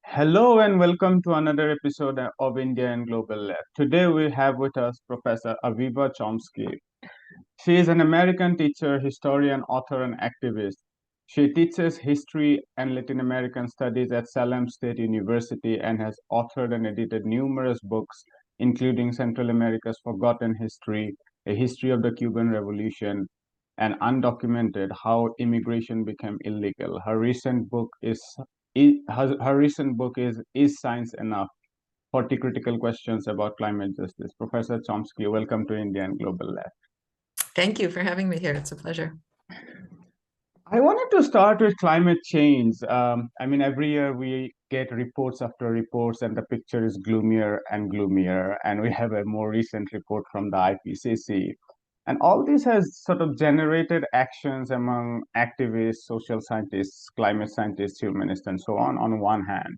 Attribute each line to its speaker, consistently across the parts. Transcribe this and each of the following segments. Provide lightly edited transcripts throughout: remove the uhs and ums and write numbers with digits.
Speaker 1: Hello and welcome to another episode of India and Global Lab. Today we have with us Professor Aviva Chomsky. She is an American teacher, historian, author, and activist. She teaches history and Latin American studies at Salem State University and has authored and edited numerous books, including Central America's Forgotten History, A History of the Cuban Revolution, and Undocumented, How Immigration Became Illegal. Her recent book is Is Science Enough? 40 Critical Questions About Climate Justice. Professor Chomsky, welcome to India and Global Lab.
Speaker 2: Thank you for having me here. It's a pleasure.
Speaker 1: I wanted to start with climate change. Every year we get reports after reports, and the picture is gloomier and gloomier. And we have a more recent report from the IPCC. And all this has sort of generated actions among activists, social scientists, climate scientists, humanists, and so on one hand.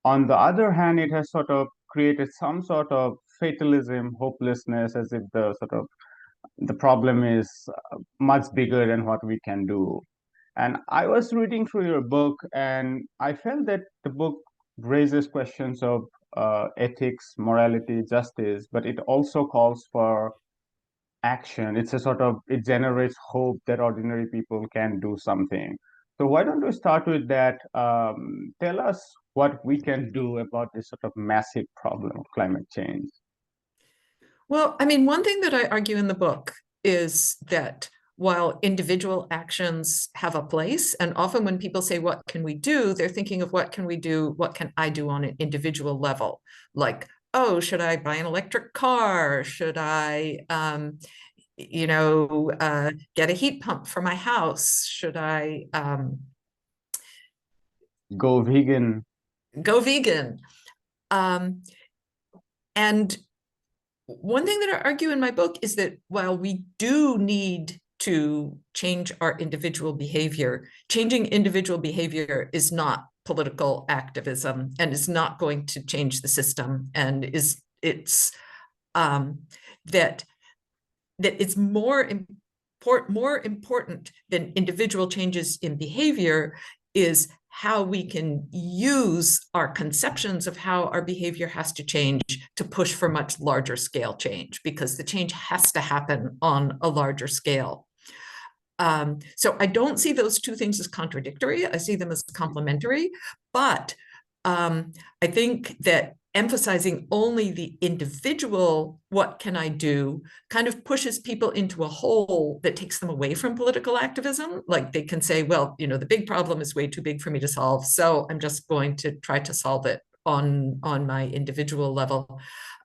Speaker 1: On the other hand, it has sort of created some sort of fatalism, hopelessness, as if the problem is much bigger than what we can do. And I was reading through your book, and I felt that the book raises questions of ethics, morality, justice, but it also calls for action. It generates hope that ordinary people can do something. So why don't we start with that? Tell us what we can do about this sort of massive problem of climate change.
Speaker 2: Well, one thing that I argue in the book is that while individual actions have a place, and often when people say, what can we do? They're thinking of what can we do? What can I do on an individual level? Like, oh, should I buy an electric car? Should I, get a heat pump for my house? Should I
Speaker 1: go vegan?
Speaker 2: Go vegan. And one thing that I argue in my book is that while we do need to change our individual behavior, changing individual behavior is not political activism and is not going to change the system, and it's more important than individual changes in behavior is how we can use our conceptions of how our behavior has to change to push for much larger scale change, because the change has to happen on a larger scale. So I don't see those two things as contradictory. I see them as complementary, but I think that emphasizing only the individual, what can I do, kind of pushes people into a hole that takes them away from political activism. Like they can say, well, the big problem is way too big for me to solve, so I'm just going to try to solve it on my individual level.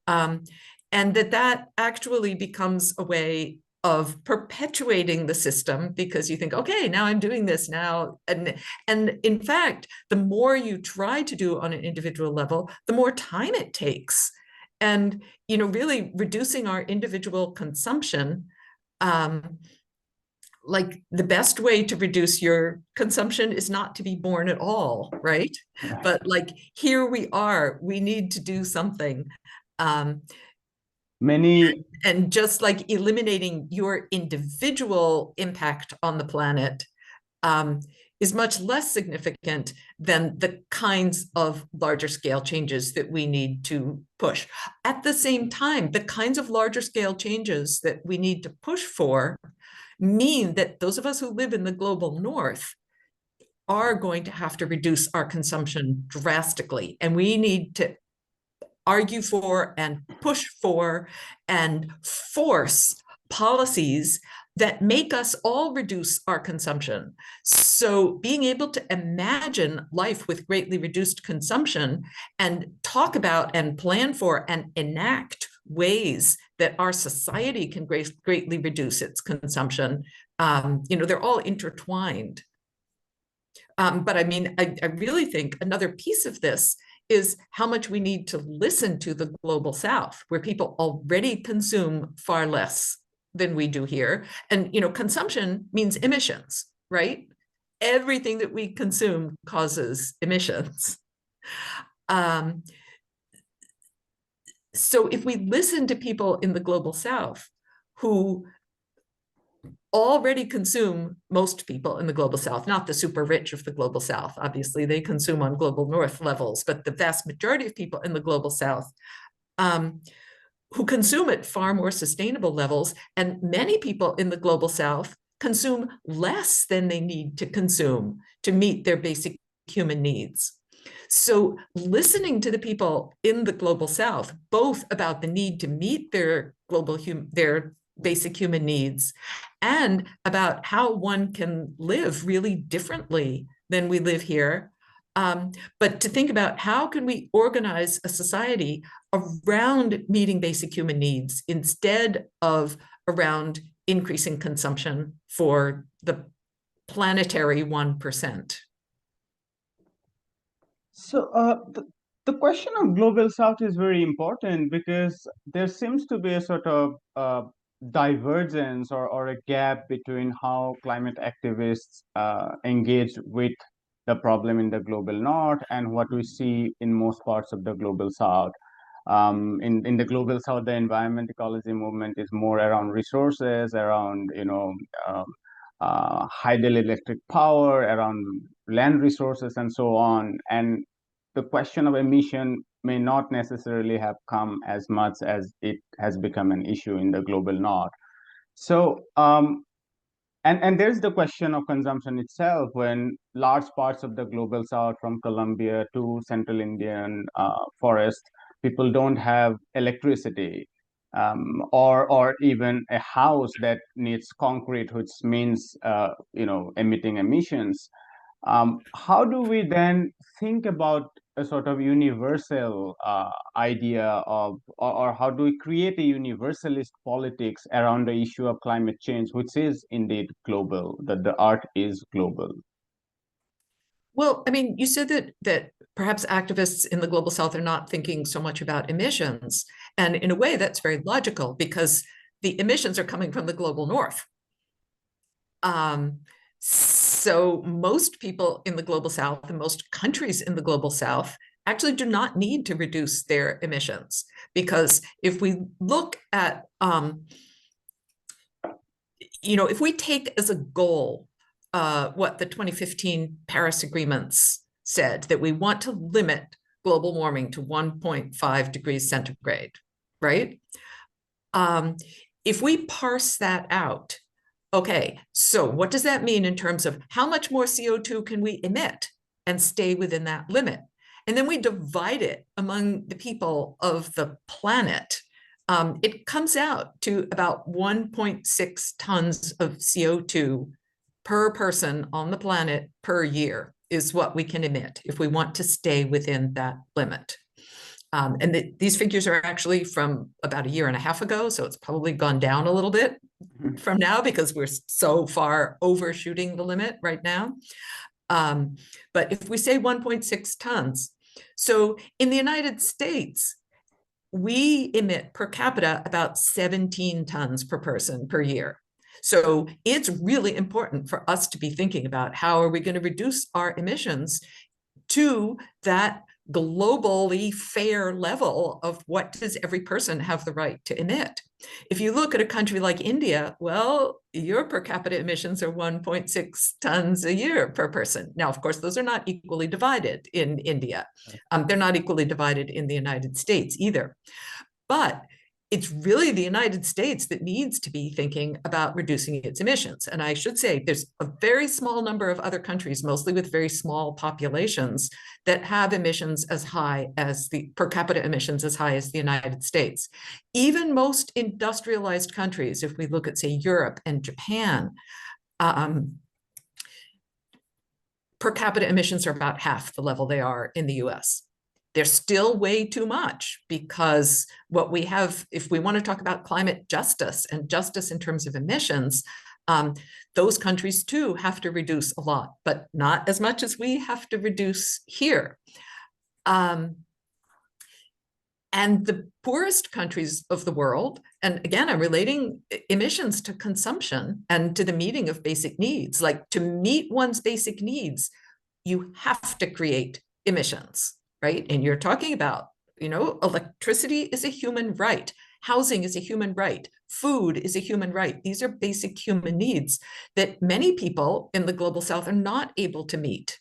Speaker 2: And that actually becomes a way of perpetuating the system, because you think, okay, now I'm doing this now. And in fact, the more you try to do on an individual level, the more time it takes. And, really reducing our individual consumption, like the best way to reduce your consumption is not to be born at all, right? But like, here we are, we need to do something. And just like eliminating your individual impact on the planet is much less significant than the kinds of larger scale changes that we need to push. At the same time, the kinds of larger scale changes that we need to push for mean that those of us who live in the global north are going to have to reduce our consumption drastically. And we need to argue for and push for and force policies that make us all reduce our consumption. So being able to imagine life with greatly reduced consumption and talk about and plan for and enact ways that our society can greatly reduce its consumption, they're all intertwined. But I really think another piece of this is how much we need to listen to the global South, where people already consume far less than we do here. And, consumption means emissions, right? Everything that we consume causes emissions. So if we listen to people in the global South who already consume, most people in the global South, not the super rich of the global South, obviously they consume on global North levels, but the vast majority of people in the global South who consume at far more sustainable levels, and many people in the global South consume less than they need to consume to meet their basic human needs. So listening to the people in the global South, both about the need to meet their their basic human needs and about how one can live really differently than we live here. But to think about how can we organize a society around meeting basic human needs instead of around increasing consumption for the planetary 1%.
Speaker 1: So the question of global South is very important because there seems to be a sort of divergence or a gap between how climate activists engage with the problem in the global North and what we see in most parts of the global South. In the global South, the environment ecology movement is more around resources, around hydroelectric power, around land resources, and so on. And the question of emission may not necessarily have come as much as it has become an issue in the global North. So, and there's the question of consumption itself. When large parts of the global South, from Colombia to Central Indian forest, people don't have electricity, or even a house that needs concrete, which means emitting emissions. How do we then think about a sort of universal idea of, or how do we create a universalist politics around the issue of climate change, which is indeed global, that the art is global?
Speaker 2: Well, I mean, you said that perhaps activists in the global South are not thinking so much about emissions. And in a way, that's very logical because the emissions are coming from the global North. So most people in the global South and most countries in the global South actually do not need to reduce their emissions, because if we look at, if we take as a goal what the 2015 Paris agreements said, that we want to limit global warming to 1.5 degrees centigrade, right? If we parse that out, okay, so what does that mean in terms of how much more CO2 can we emit and stay within that limit? And then we divide it among the people of the planet. It comes out to about 1.6 tons of CO2 per person on the planet per year is what we can emit if we want to stay within that limit. And these figures are actually from about a year and a half ago, so it's probably gone down a little bit from now because we're so far overshooting the limit right now. But if we say 1.6 tons, so in the United States, we emit per capita about 17 tons per person per year. So it's really important for us to be thinking about how are we going to reduce our emissions to that globally fair level of what does every person have the right to emit. If you look at a country like India, well, your per capita emissions are 1.6 tons a year per person. Now, of course, those are not equally divided in India. They're not equally divided in the United States either. But it's really the United States that needs to be thinking about reducing its emissions. And I should say there's a very small number of other countries, mostly with very small populations, that have emissions as high as the per capita emissions as high as the United States. Even most industrialized countries, if we look at, say, Europe and Japan, per capita emissions are about half the level they are in the US. They're still way too much, because what we have, if we want to talk about climate justice and justice in terms of emissions, those countries too have to reduce a lot, but not as much as we have to reduce here. Um, and the poorest countries of the world, and again, I'm relating emissions to consumption and to the meeting of basic needs. Like, to meet one's basic needs, you have to create emissions, right? And you're talking about, electricity is a human right. Housing is a human right. Food is a human right. These are basic human needs that many people in the global South are not able to meet.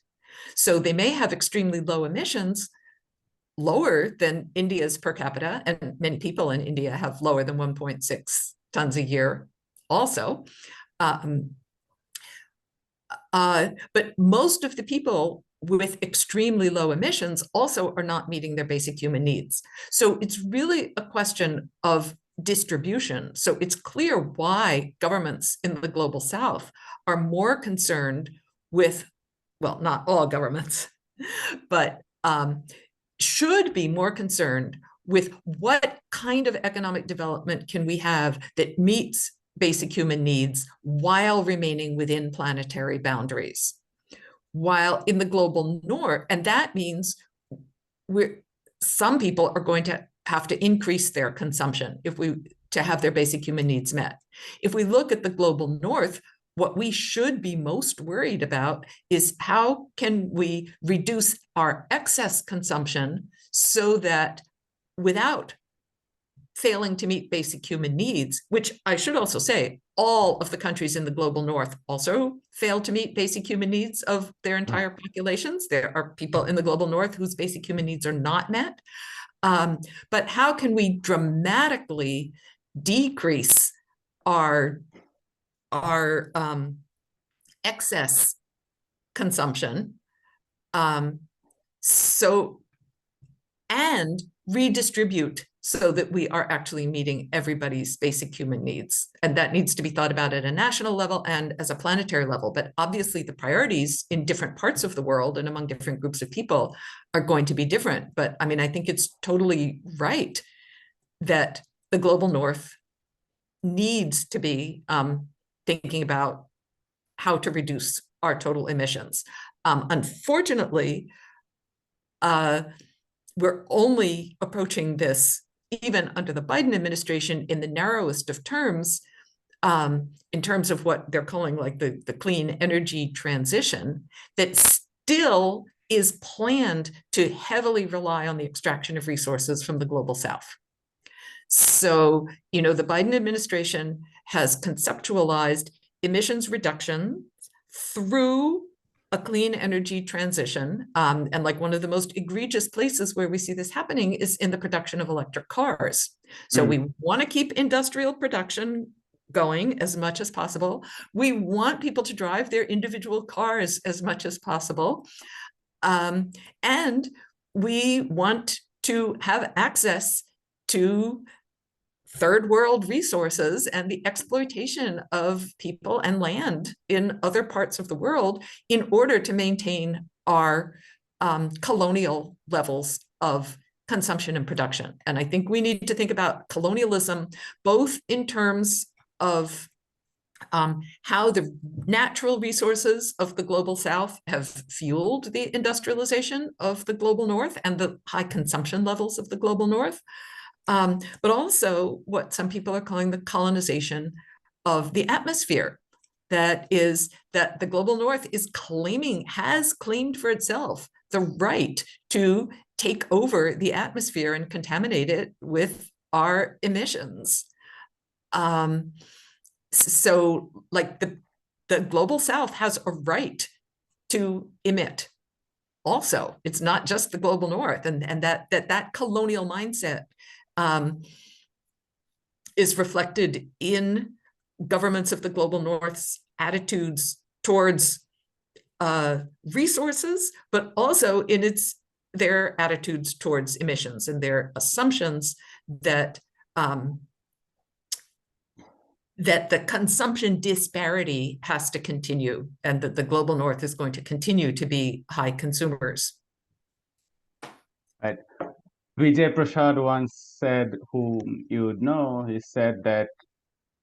Speaker 2: So they may have extremely low emissions, lower than India's per capita, and many people in India have lower than 1.6 tons a year also. But most of the people with extremely low emissions also are not meeting their basic human needs. So it's really a question of distribution. So it's clear why governments in the global South are more concerned with, well, not all governments, but should be more concerned with what kind of economic development can we have that meets basic human needs while remaining within planetary boundaries. While in the global north, and that means some people are going to have to increase their consumption to have their basic human needs met. If we look at the global north, what we should be most worried about is how can we reduce our excess consumption so that without failing to meet basic human needs, which I should also say, all of the countries in the global north also fail to meet basic human needs of their entire populations. There are people in the global north whose basic human needs are not met. But how can we dramatically decrease our excess consumption, and redistribute so that we are actually meeting everybody's basic human needs. And that needs to be thought about at a national level and as a planetary level. But obviously the priorities in different parts of the world and among different groups of people are going to be different. But I mean, I think it's totally right that the global north needs to be thinking about how to reduce our total emissions. Unfortunately, we're only approaching this, even under the Biden administration, in the narrowest of terms, in terms of what they're calling like the clean energy transition, that still is planned to heavily rely on the extraction of resources from the global South. So, the Biden administration has conceptualized emissions reduction through a clean energy transition. And like one of the most egregious places where we see this happening is in the production of electric cars. So we want to keep industrial production going as much as possible. We want people to drive their individual cars as much as possible. And we want to have access to third world resources and the exploitation of people and land in other parts of the world in order to maintain our colonial levels of consumption and production. And I think we need to think about colonialism both in terms of how the natural resources of the global South have fueled the industrialization of the global North and the high consumption levels of the global North. But also what some people are calling the colonization of the atmosphere. That the global North has claimed for itself the right to take over the atmosphere and contaminate it with our emissions. So like the global South has a right to emit also. It's not just the global North, and that colonial mindset is reflected in governments of the global North's attitudes towards resources, but also in their attitudes towards emissions and their assumptions that that the consumption disparity has to continue and that the global North is going to continue to be high consumers.
Speaker 1: Right. Vijay Prashad once said, whom you would know, he said that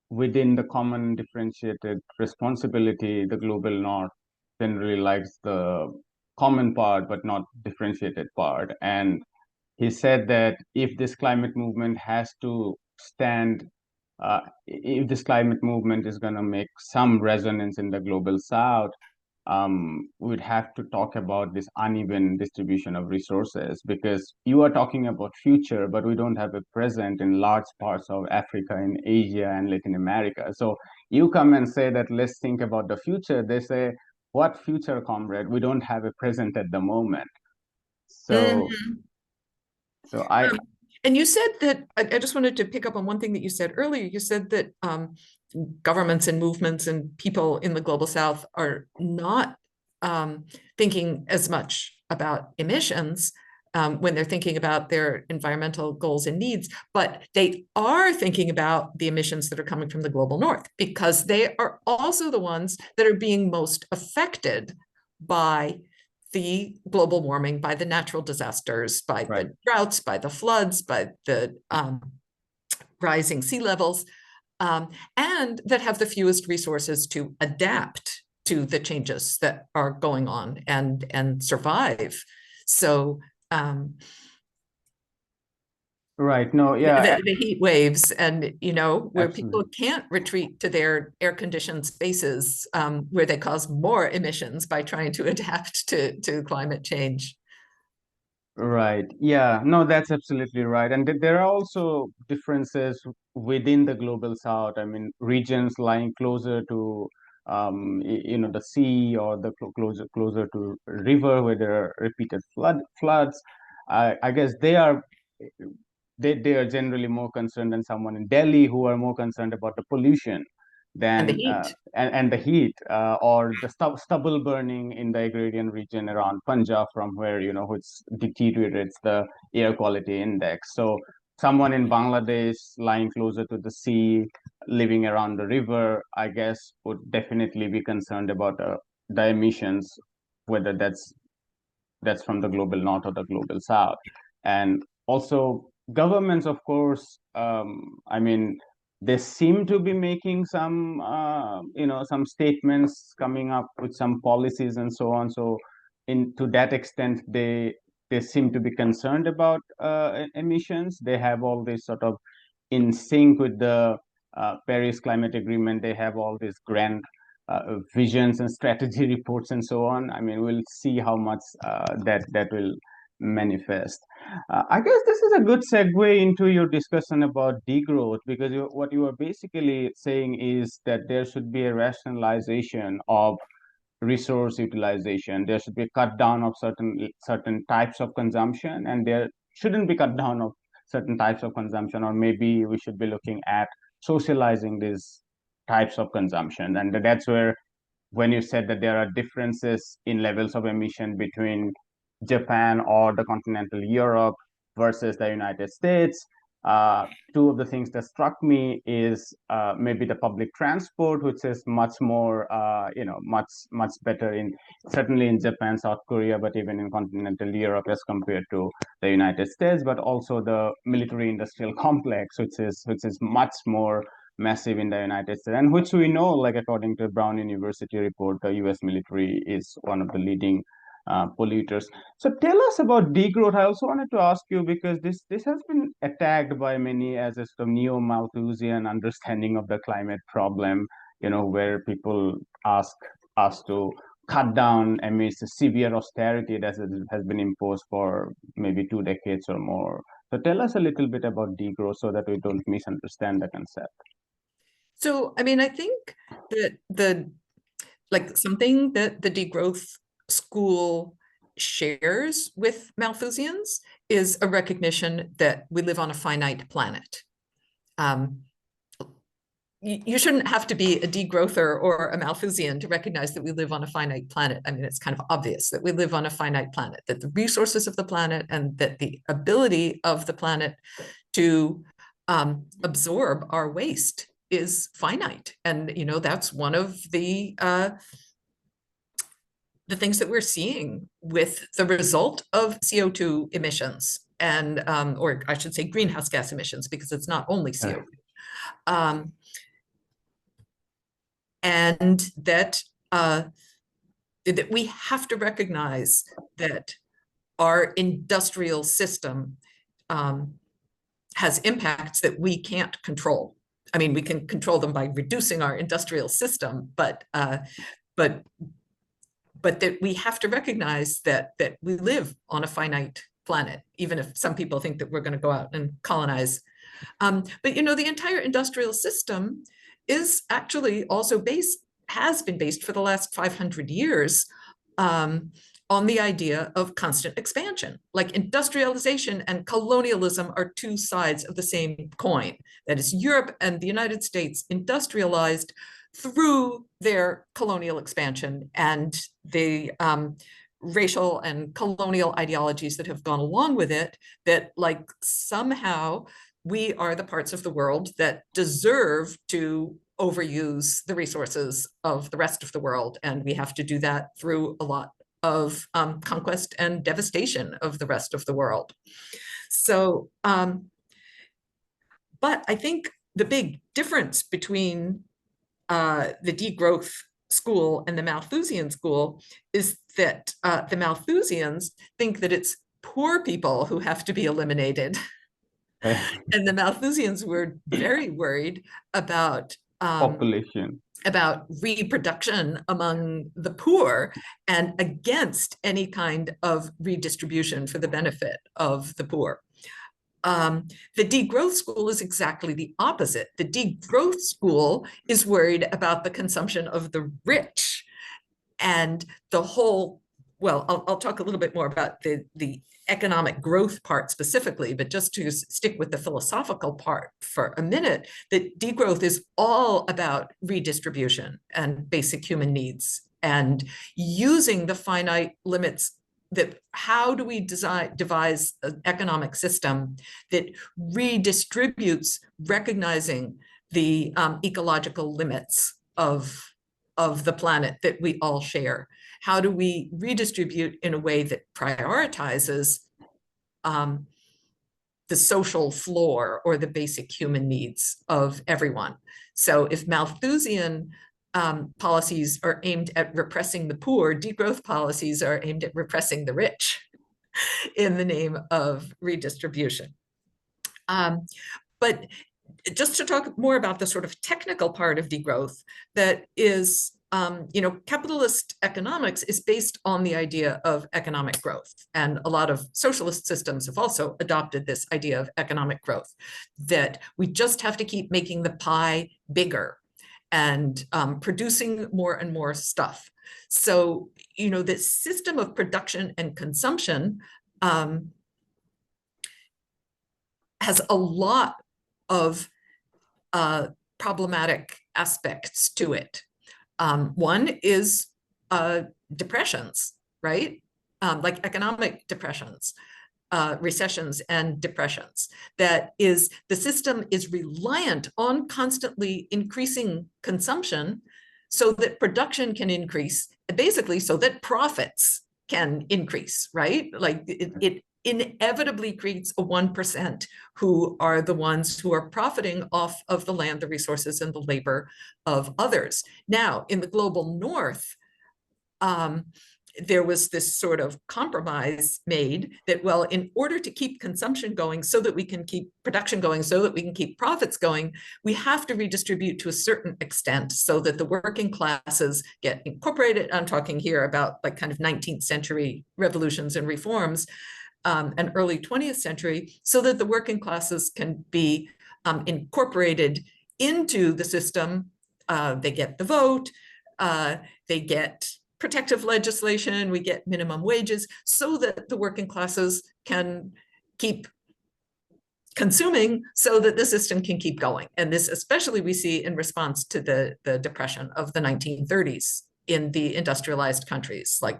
Speaker 1: within the common differentiated responsibility, the global North generally likes the common part, but not differentiated part. And he said that if this climate movement has to stand, if this climate movement is going to make some resonance in the global south, we'd have to talk about this uneven distribution of resources, because you are talking about future, but we don't have a present in large parts of Africa, in Asia, and Latin America. So you come and say that let's think about the future. They say, what future, comrade? We don't have a present at the moment. So,
Speaker 2: Mhm.
Speaker 1: so I,
Speaker 2: And you said that, I just wanted to pick up on one thing that you said earlier. You said that governments and movements and people in the global south are not thinking as much about emissions when they're thinking about their environmental goals and needs, but they are thinking about the emissions that are coming from the global north, because they are also the ones that are being most affected by the global warming, by the natural disasters, by
Speaker 1: right.
Speaker 2: the droughts, by the floods, by the rising sea levels, and that have the fewest resources to adapt to the changes that are going on and survive. So
Speaker 1: Right. No, yeah,
Speaker 2: the heat waves, and where people
Speaker 1: absolutely.
Speaker 2: can't retreat to their air-conditioned spaces, where they cause more emissions by trying to adapt to climate change.
Speaker 1: Right. Yeah. No, that's absolutely right. And there are also differences within the global south. I mean, regions lying closer to, the sea, or the closer to river, where there are repeated floods. I guess they are generally more concerned than someone in Delhi, who are more concerned about the pollution
Speaker 2: And the
Speaker 1: than
Speaker 2: heat.
Speaker 1: and the heat, or the stubble burning in the agrarian region around Punjab, from where, which deteriorates the air quality index. So someone in Bangladesh lying closer to the sea, living around the river, I guess would definitely be concerned about the emissions, whether that's from the global north or the global south. And also governments, of course, I mean, they seem to be making some statements, coming up with some policies and so on. So to that extent, they seem to be concerned about emissions. They have all this sort of in sync with the Paris Climate Agreement. They have all these grand visions and strategy reports and so on. I mean, we'll see how much that will manifest. I guess this is a good segue into your discussion about degrowth, because what you are basically saying is that there should be a rationalization of resource utilization. There should be a cut down of certain types of consumption, and there shouldn't be cut down of certain types of consumption, or maybe we should be looking at socializing these types of consumption. And that's where, when you said that there are differences in levels of emission between Japan or the continental Europe versus the United States, two of the things that struck me is maybe the public transport, which is much more, much better in, certainly in Japan, South Korea, but even in continental Europe as compared to the United States. But also the military-industrial complex, which is much more massive in the United States, and which we know, like according to Brown University report, the U.S. military is one of the leading polluters. So tell us about degrowth. I also wanted to ask you, because this has been attacked by many as a sort of neo-Malthusian understanding of the climate problem, where people ask us to cut down amidst severe austerity that has been imposed for maybe 2 decades or more. So tell us a little bit about degrowth, so that we don't misunderstand the concept.
Speaker 2: So, I mean, I think that something that the degrowth school shares with Malthusians is a recognition that we live on a finite planet. You shouldn't have to be a degrowther or a Malthusian to recognize that we live on a finite planet. I mean, it's kind of obvious that we live on a finite planet, that the resources of the planet and that the ability of the planet to absorb our waste is finite. And, that's one of the things that we're seeing with the result of CO2 emissions, and or I should say greenhouse gas emissions, because it's not only CO2. And that that we have to recognize that our industrial system has impacts that we can't control. I mean, we can control them by reducing our industrial system, but that we have to recognize that we live on a finite planet, even if some people think that we're going to go out and colonize. But you know, the entire industrial system is actually also has been based for the last 500 years on the idea of constant expansion. Like industrialization and colonialism are two sides of the same coin. That is, Europe and the United States industrialized through their colonial expansion and the racial and colonial ideologies that have gone along with it, that like somehow we are the parts of the world that deserve to overuse the resources of the rest of the world. And we have to do that through a lot of conquest and devastation of the rest of the world. So, but I think the big difference between the degrowth school and the Malthusian school is that the Malthusians think that it's poor people who have to be eliminated. And the Malthusians were very worried about
Speaker 1: population,
Speaker 2: about reproduction among the poor and against any kind of redistribution for the benefit of the poor. The degrowth school is exactly the opposite. The degrowth school is worried about the consumption of the rich and the whole, well, I'll talk a little bit more about the economic growth part specifically, but just to stick with the philosophical part for a minute, that degrowth is all about redistribution and basic human needs and using the finite limits. That how do we devise an economic system that redistributes, recognizing the ecological limits of the planet that we all share? How do we redistribute in a way that prioritizes the social floor or the basic human needs of everyone? So if Malthusian policies are aimed at repressing the poor, degrowth policies are aimed at repressing the rich in the name of redistribution. But just to talk more about the sort of technical part of degrowth, that is, you know, capitalist economics is based on the idea of economic growth. And a lot of socialist systems have also adopted this idea of economic growth, that we just have to keep making the pie bigger and producing more and more stuff. So, you know, this system of production and consumption has a lot of problematic aspects to it. One is depressions, right? Like economic depressions. Recessions and depressions. That is, the system is reliant on constantly increasing consumption so that production can increase, basically so that profits can increase, right? Like it inevitably creates a 1% who are the ones who are profiting off of the land, the resources, and the labor of others. Now, in the global north, there was this sort of compromise made that, well, in order to keep consumption going so that we can keep production going, so that we can keep profits going, we have to redistribute to a certain extent so that the working classes get incorporated. I'm talking here about like kind of 19th century revolutions and reforms and early 20th century, so that the working classes can be incorporated into the system. They get the vote, they get protective legislation, we get minimum wages, so that the working classes can keep consuming so that the system can keep going. And this especially we see in response to the depression of the 1930s in the industrialized countries. Like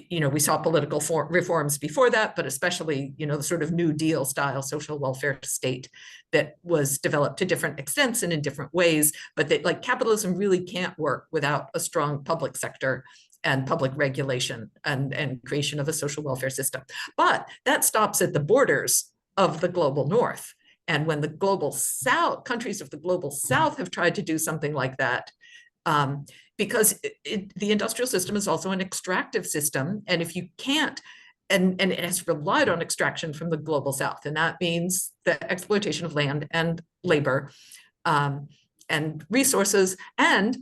Speaker 2: you know, we saw political reforms before that, but especially, you know, the sort of New Deal style social welfare state that was developed to different extents and in different ways, but that like capitalism really can't work without a strong public sector and public regulation and creation of a social welfare system. But that stops at the borders of the global north. And when the global south, countries of the global south have tried to do something like that, because the industrial system is also an extractive system. And if you can't, and it has relied on extraction from the global South, and that means the exploitation of land and labor and resources and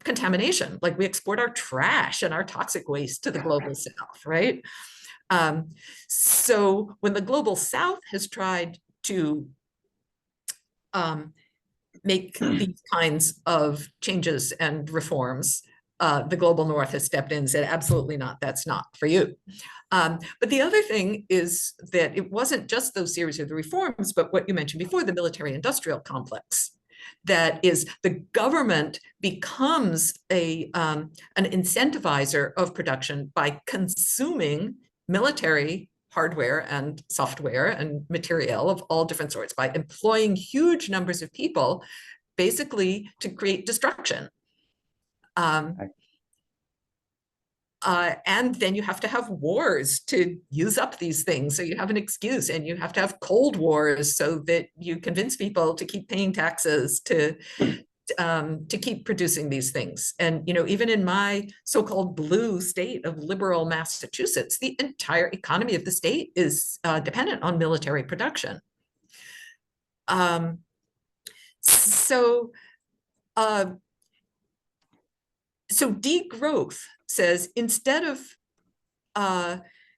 Speaker 2: contamination. Like we export our trash and our toxic waste to the global South, right? So when the global South has tried to make these kinds of changes and reforms, the global North has stepped in and said, absolutely not, that's not for you. But the other thing is that it wasn't just those series of the reforms, but what you mentioned before, the military-industrial complex. That is, the government becomes an incentivizer of production by consuming military hardware and software and material of all different sorts, by employing huge numbers of people, basically to create destruction. And then you have to have wars to use up these things. So you have an excuse, and you have to have cold wars so that you convince people to keep paying taxes, to keep producing these things. And, even in my so-called blue state of liberal Massachusetts, the entire economy of the state is dependent on military production. So degrowth says, instead of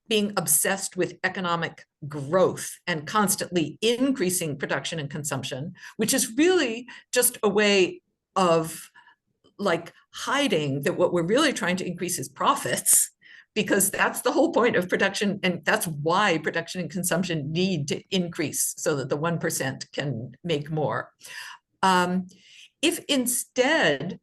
Speaker 2: being obsessed with economic growth and constantly increasing production and consumption, which is really just a way of like hiding that what we're really trying to increase is profits, because that's the whole point of production, and that's why production and consumption need to increase so that the 1% can make more. If instead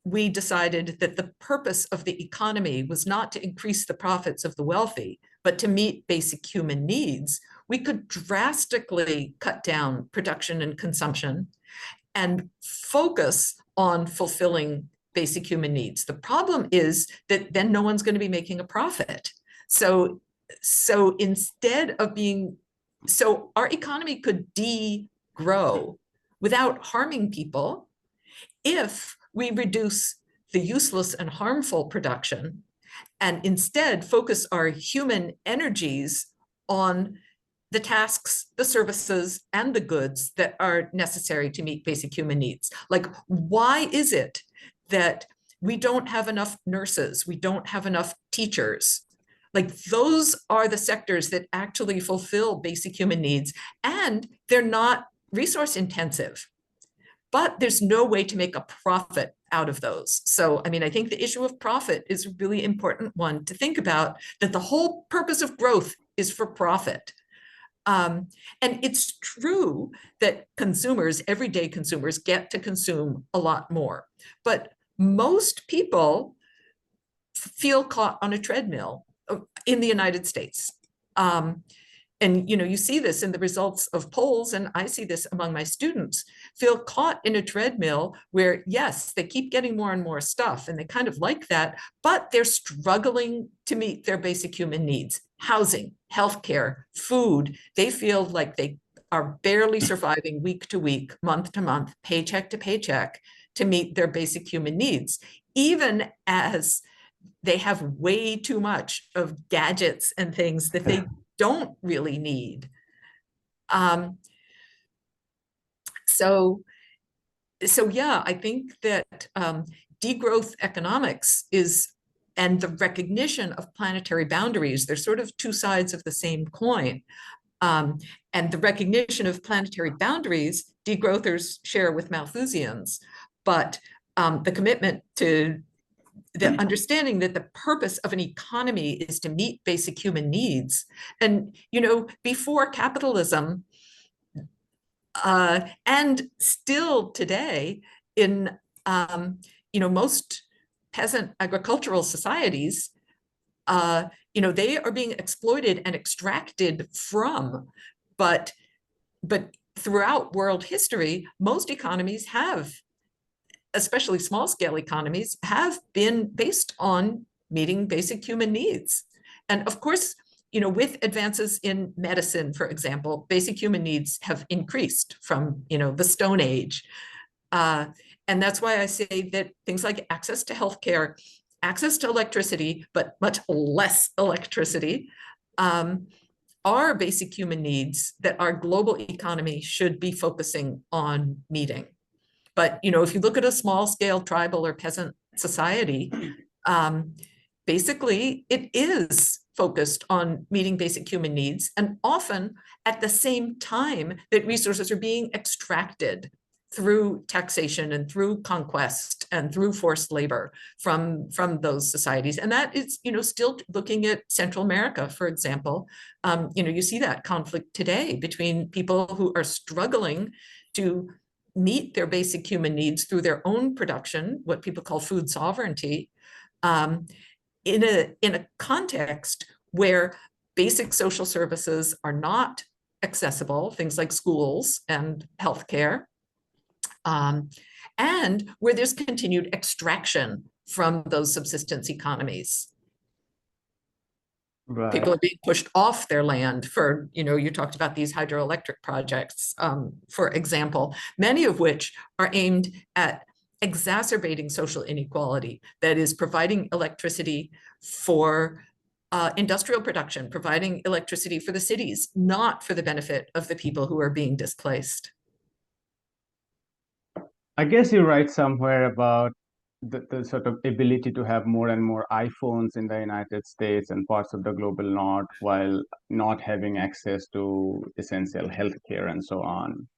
Speaker 2: we decided that the purpose of the economy was not to increase the profits of the wealthy, but to meet basic human needs, we could drastically cut down production and consumption and focus on fulfilling basic human needs. The problem is that then no one's going to be making a profit. So instead of so our economy could degrow without harming people if we reduce the useless and harmful production and instead focus our human energies on the tasks, the services, and the goods that are necessary to meet basic human needs. Like, why is it that we don't have enough nurses, we don't have enough teachers? Like, those are the sectors that actually fulfill basic human needs, and they're not resource intensive. But there's no way to make a profit out of those. So, I mean, I think the issue of profit is a really important one to think about, that the whole purpose of growth is for profit. And it's true that consumers, everyday consumers, get to consume a lot more. But most people feel caught on a treadmill in the United States. And you see this in the results of polls, and I see this among my students, feel caught in a treadmill where, yes, they keep getting more and more stuff, and they kind of like that, but they're struggling to meet their basic human needs: housing, healthcare, food. They feel like they are barely surviving week to week, month to month, paycheck to paycheck to meet their basic human needs, even as they have way too much of gadgets and things that they don't really need. So yeah, I think that degrowth economics and the recognition of planetary boundaries, they're sort of two sides of the same coin. And the recognition of planetary boundaries, degrowthers share with Malthusians, but the commitment to the understanding that the purpose of an economy is to meet basic human needs. And, before capitalism, and still today in, most peasant agricultural societies, they are being exploited and extracted from, but throughout world history, most economies have, especially small-scale economies, have been based on meeting basic human needs. And of course, with advances in medicine, for example, basic human needs have increased from, the Stone Age. And that's why I say that things like access to healthcare, access to electricity, but much less electricity, are basic human needs that our global economy should be focusing on meeting. But if you look at a small scale tribal or peasant society, basically it is focused on meeting basic human needs, and often at the same time that resources are being extracted through taxation and through conquest and through forced labor from those societies. And that is, still looking at Central America, for example. You see that conflict today between people who are struggling to meet their basic human needs through their own production, what people call food sovereignty, in a context where basic social services are not accessible, things like schools and healthcare, and where there's continued extraction from those subsistence economies.
Speaker 1: Right.
Speaker 2: People are being pushed off their land for, you talked about these hydroelectric projects, for example, many of which are aimed at exacerbating social inequality, that is, providing electricity for industrial production, providing electricity for the cities, not for the benefit of the people who are being displaced.
Speaker 1: I guess you write somewhere about the sort of ability to have more and more iPhones in the United States and parts of the global north while not having access to essential healthcare and so on.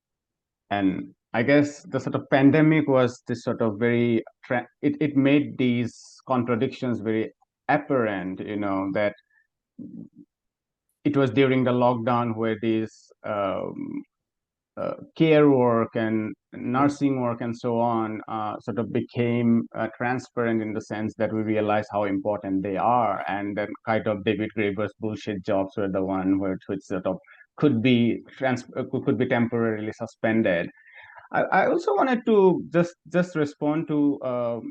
Speaker 1: And I guess the sort of pandemic was this sort of it made these contradictions very apparent, that it was during the lockdown where these care work and nursing work and so on sort of became transparent in the sense that we realize how important they are, and then kind of David Graeber's bullshit jobs were the one which sort of could be temporarily suspended. I also wanted to just respond to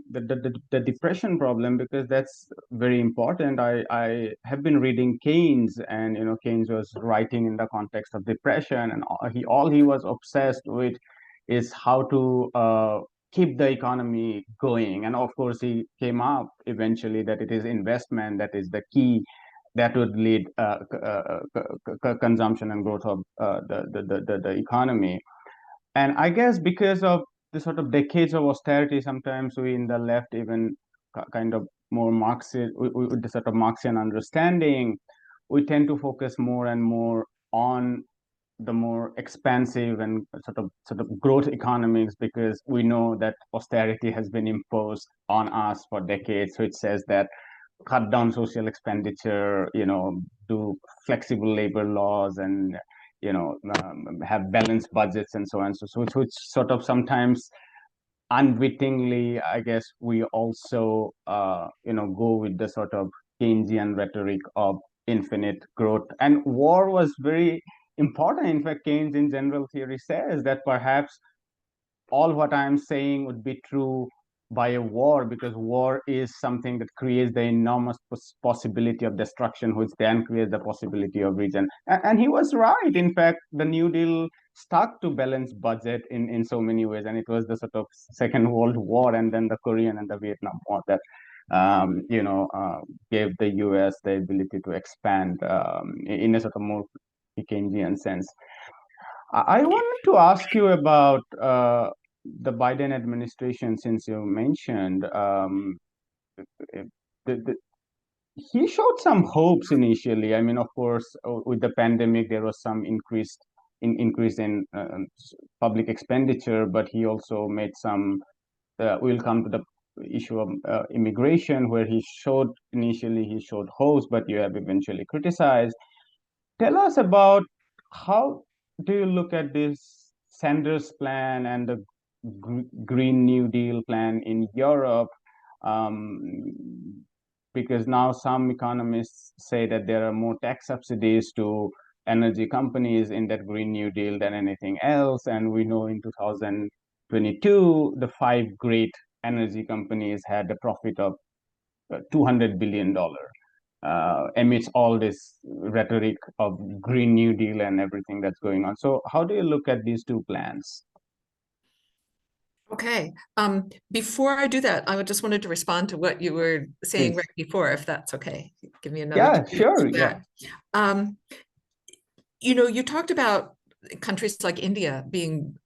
Speaker 1: the depression problem, because that's very important. I have been reading Keynes, and Keynes was writing in the context of depression, and all he was obsessed with is how to keep the economy going. And of course, he came up eventually that it is investment that is the key that would lead consumption and growth of the economy. And I guess because of the sort of decades of austerity, sometimes we in the left even kind of more Marxist, with the sort of Marxian understanding, we tend to focus more and more on the more expansive and sort of growth economics, because we know that austerity has been imposed on us for decades, which says that cut down social expenditure, do flexible labor laws, and have balanced budgets and so on. So which sort of sometimes unwittingly, I guess, we also go with the sort of Keynesian rhetoric of infinite growth. And war was very important. In fact, Keynes in general theory says that perhaps all what I'm saying would be true by a war, because war is something that creates the enormous possibility of destruction, which then creates the possibility of region. And he was right. In fact, the New Deal stuck to balanced budget in so many ways, and it was the sort of Second World War and then the Korean and the Vietnam War that gave the US the ability to expand in a sort of more Keynesian sense. I wanted to ask you about the Biden administration, since you mentioned the, he showed some hopes initially. I mean, of course, with the pandemic, there was some increase in public expenditure, but he also made some. We'll come to the issue of immigration, where he showed hopes, but you have eventually criticized. Tell us about how do you look at this Sanders plan and the Green New Deal plan in Europe? Because now some economists say that there are more tax subsidies to energy companies in that Green New Deal than anything else. And we know in 2022, the five great energy companies had a profit of $200 billion. Amidst all this rhetoric of Green New Deal and everything that's going on. So how do you look at these two plans?
Speaker 2: Okay. Before I do that, I just wanted to respond to what you were saying
Speaker 1: Please.
Speaker 2: right before, if that's okay. Give me another
Speaker 1: Yeah,
Speaker 2: chance
Speaker 1: sure.
Speaker 2: for
Speaker 1: Yeah.
Speaker 2: that. Um, you talked about countries like India being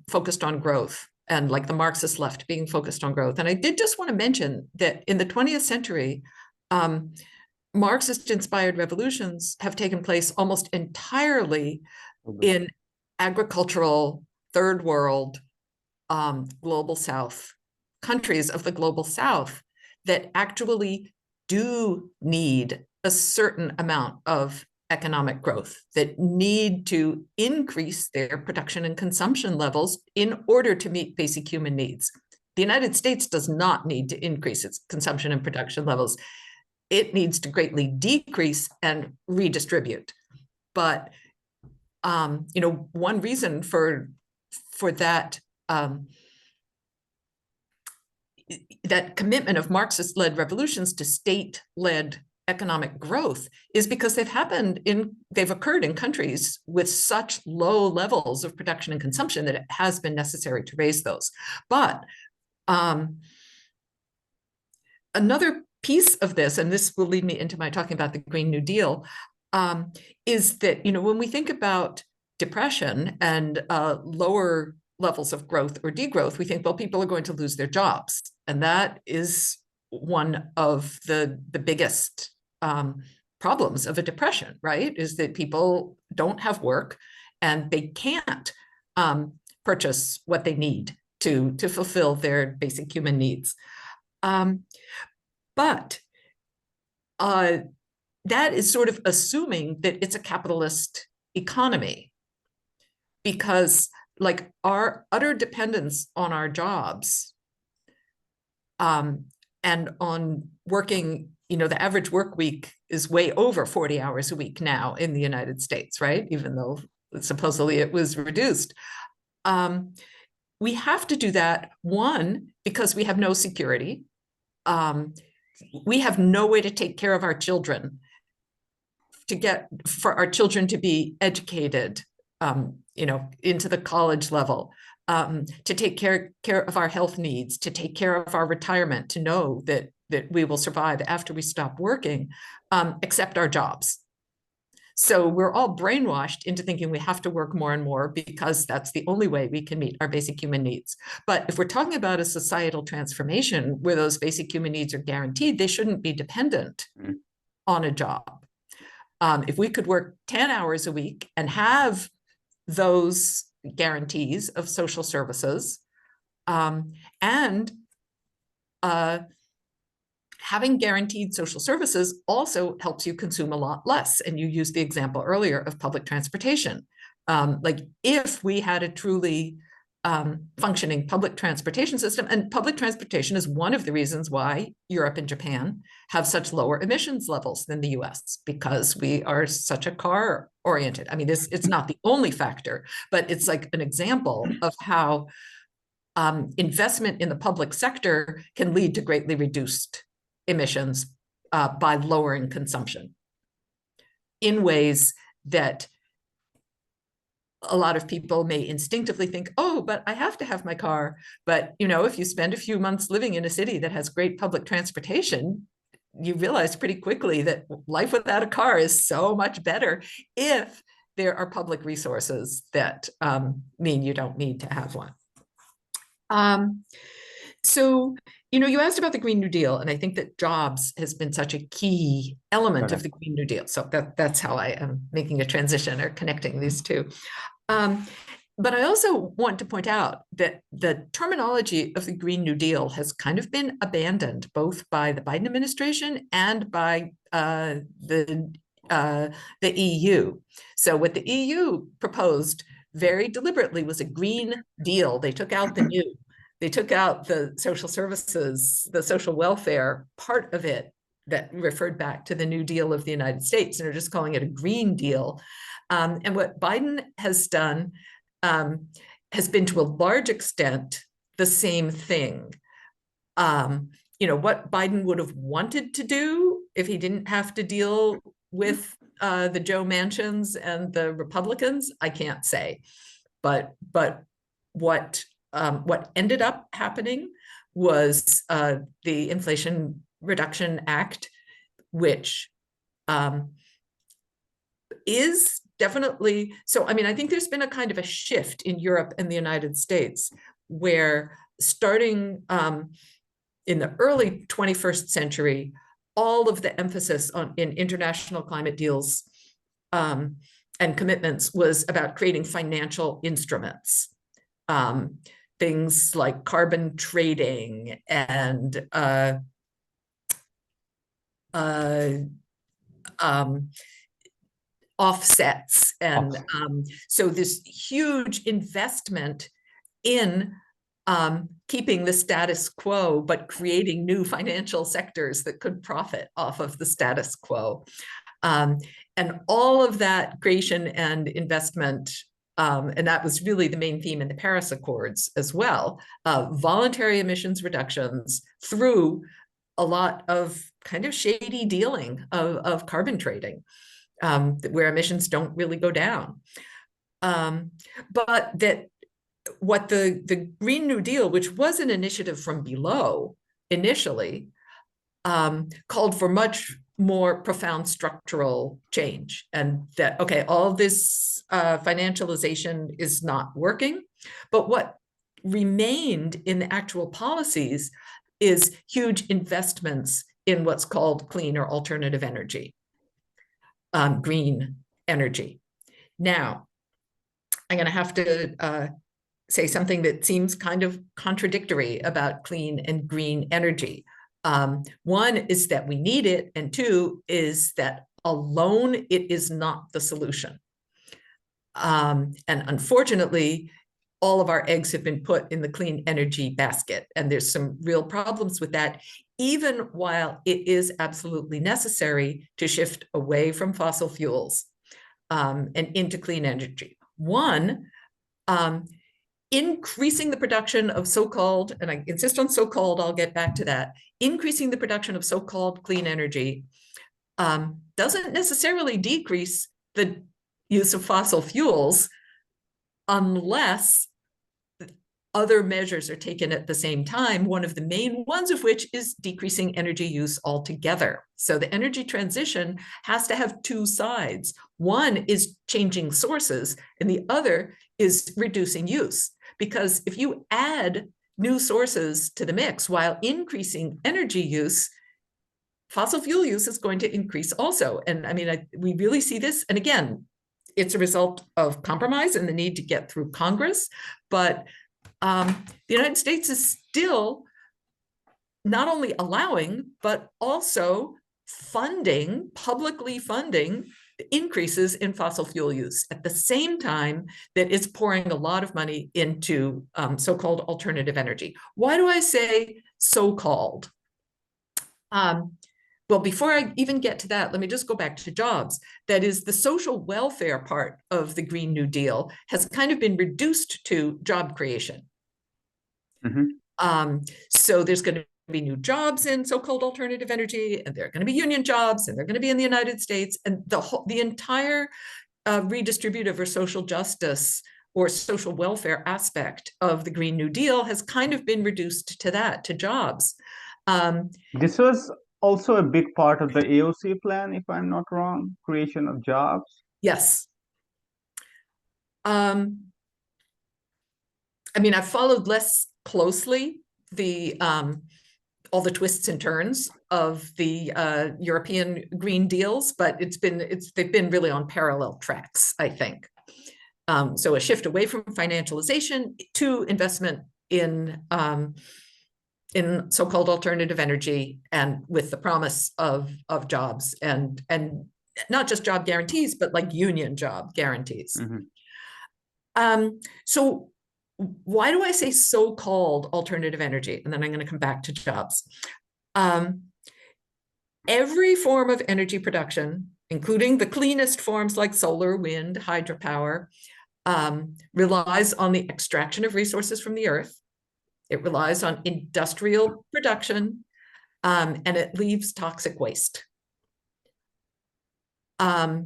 Speaker 2: focused on growth and like the Marxist left being focused on growth. And I did just want to mention that in the 20th century, um, Marxist-inspired revolutions have taken place almost entirely in agricultural, third world, global South, countries of the global South that actually do need a certain amount of economic growth, that need to increase their production and consumption levels in order to meet basic human needs. The United States does not need to increase its consumption and production levels. It needs to greatly decrease and redistribute. But one reason for that that commitment of Marxist-led revolutions to state-led economic growth is because they've occurred in countries with such low levels of production and consumption that it has been necessary to raise those. But another piece of this, and this will lead me into my talking about the Green New Deal, is that when we think about depression and lower levels of growth or degrowth, we think, well, people are going to lose their jobs. And that is one of the biggest problems of a depression, right? Is that people don't have work and they can't purchase what they need to fulfill their basic human needs. But that is sort of assuming that it's a capitalist economy, because like our utter dependence on our jobs and on working, the average work week is way over 40 hours a week now in the United States, right? Even though supposedly it was reduced. We have to do that, one, because we have no security. We have no way to take care of our children, for our children to be educated, into the college level, to take care of our health needs, to take care of our retirement, to know that we will survive after we stop working, except our jobs. So we're all brainwashed into thinking we have to work more and more because that's the only way we can meet our basic human needs. But if we're talking about a societal transformation where those basic human needs are guaranteed, they shouldn't be dependent on a job. If we could work 10 hours a week and have those guarantees of social services, and having guaranteed social services also helps you consume a lot less. And you used the example earlier of public transportation. Like if we had a truly functioning public transportation system, and public transportation is one of the reasons why Europe and Japan have such lower emissions levels than the US, because we are such a car oriented. I mean, it's not the only factor, but it's like an example of how investment in the public sector can lead to greatly reduced emissions by lowering consumption in ways that a lot of people may instinctively think, oh, but I have to have my car. But, if you spend a few months living in a city that has great public transportation, you realize pretty quickly that life without a car is so much better if there are public resources that mean you don't need to have one. So, you asked about the Green New Deal, and I think that jobs has been such a key element of the Green New Deal. So that's how I am making a transition or connecting these two. But I also want to point out that the terminology of the Green New Deal has kind of been abandoned both by the Biden administration and by the EU. So what the EU proposed very deliberately was a Green Deal. They took out the new. They took out the social services, the social welfare part of it that referred back to the New Deal of the United States, and are just calling it a Green Deal. And what Biden has done has been to a large extent the same thing. What Biden would have wanted to do if he didn't have to deal with the Joe Manchins and the Republicans, I can't say. But what what ended up happening was the Inflation Reduction Act, which is definitely, so I mean, I think there's been a kind of a shift in Europe and the United States where starting in the early 21st century, all of the emphasis in international climate deals and commitments was about creating financial instruments. Things like carbon trading and offsets. And so this huge investment in keeping the status quo, but creating new financial sectors that could profit off of the status quo. And all of that creation and investment, and that was really the main theme in the Paris Accords as well, voluntary emissions reductions through a lot of kind of shady dealing of carbon trading, where emissions don't really go down. But that what the Green New Deal, which was an initiative from below initially, called for much more profound structural change, and that, okay, all this financialization is not working, but what remained in the actual policies is huge investments in what's called clean or alternative energy, green energy. Now, I'm going to have to say something that seems kind of contradictory about clean and green energy. One is that we need it, and two is that alone it is not the solution. And unfortunately, all of our eggs have been put in the clean energy basket, and there's some real problems with that, even while it is absolutely necessary to shift away from fossil fuels and into clean energy. One, increasing the production of so-called, and I insist on so-called, I'll get back to that, increasing the production of so-called clean energy doesn't necessarily decrease the use of fossil fuels unless other measures are taken at the same time, one of the main ones of which is decreasing energy use altogether. So the energy transition has to have two sides. One is changing sources, and the other is reducing use. Because if you add new sources to the mix while increasing energy use, fossil fuel use is going to increase also. And I mean, we really see this. And again, it's a result of compromise and the need to get through Congress. But the United States is still not only allowing, but also funding, publicly funding increases in fossil fuel use at the same time that it's pouring a lot of money into so-called alternative energy. Why do I say so-called? Well, before I even get to that, let me just go back to jobs. That is, the social welfare part of the Green New Deal has kind of been reduced to job creation. Mm-hmm. So there's going to be new jobs in so-called alternative energy, and there are going to be union jobs, and they're going to be in the United States, and the entire redistributive or social justice or social welfare aspect of the Green New Deal has kind of been reduced to that, to jobs.
Speaker 1: This was also a big part of the AOC plan, if I'm not wrong, creation of jobs.
Speaker 2: Yes. I mean, I've followed less closely all the twists and turns of the European Green Deals, but they've been really on parallel tracks, I think. So a shift away from financialization to investment in so-called alternative energy, and with the promise of jobs and not just job guarantees, but like union job guarantees. Mm-hmm. So why do I say so-called alternative energy? And then I'm going to come back to jobs. Every form of energy production, including the cleanest forms like solar, wind, hydropower, relies on the extraction of resources from the earth. It relies on industrial production, and it leaves toxic waste. Solar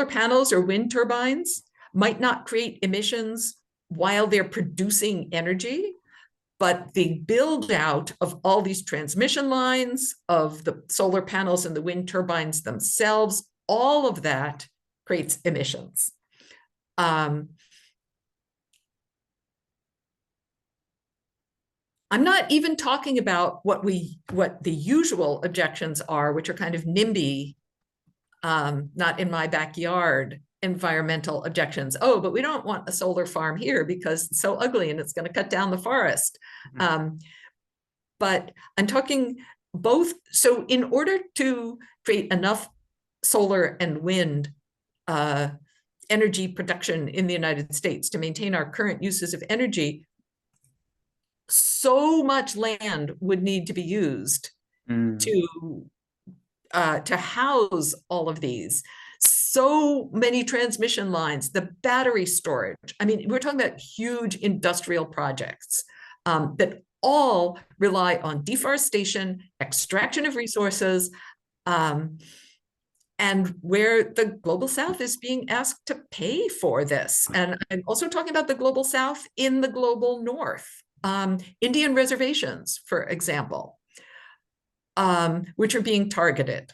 Speaker 2: panels or wind turbines might not create emissions while they're producing energy, but the build out of all these transmission lines, of the solar panels and the wind turbines themselves, all of that creates emissions. I'm not even talking about what the usual objections are, which are kind of NIMBY, not in my backyard environmental objections. Oh, but we don't want a solar farm here because it's so ugly and it's going to cut down the forest. But I'm talking both. So in order to create enough solar and wind energy production in the United States to maintain our current uses of energy, so much land would need to be used to house all of these. So many transmission lines, the battery storage. I mean, we're talking about huge industrial projects that all rely on deforestation, extraction of resources, and where the Global South is being asked to pay for this. And I'm also talking about the Global South in the Global North, Indian reservations, for example, which are being targeted.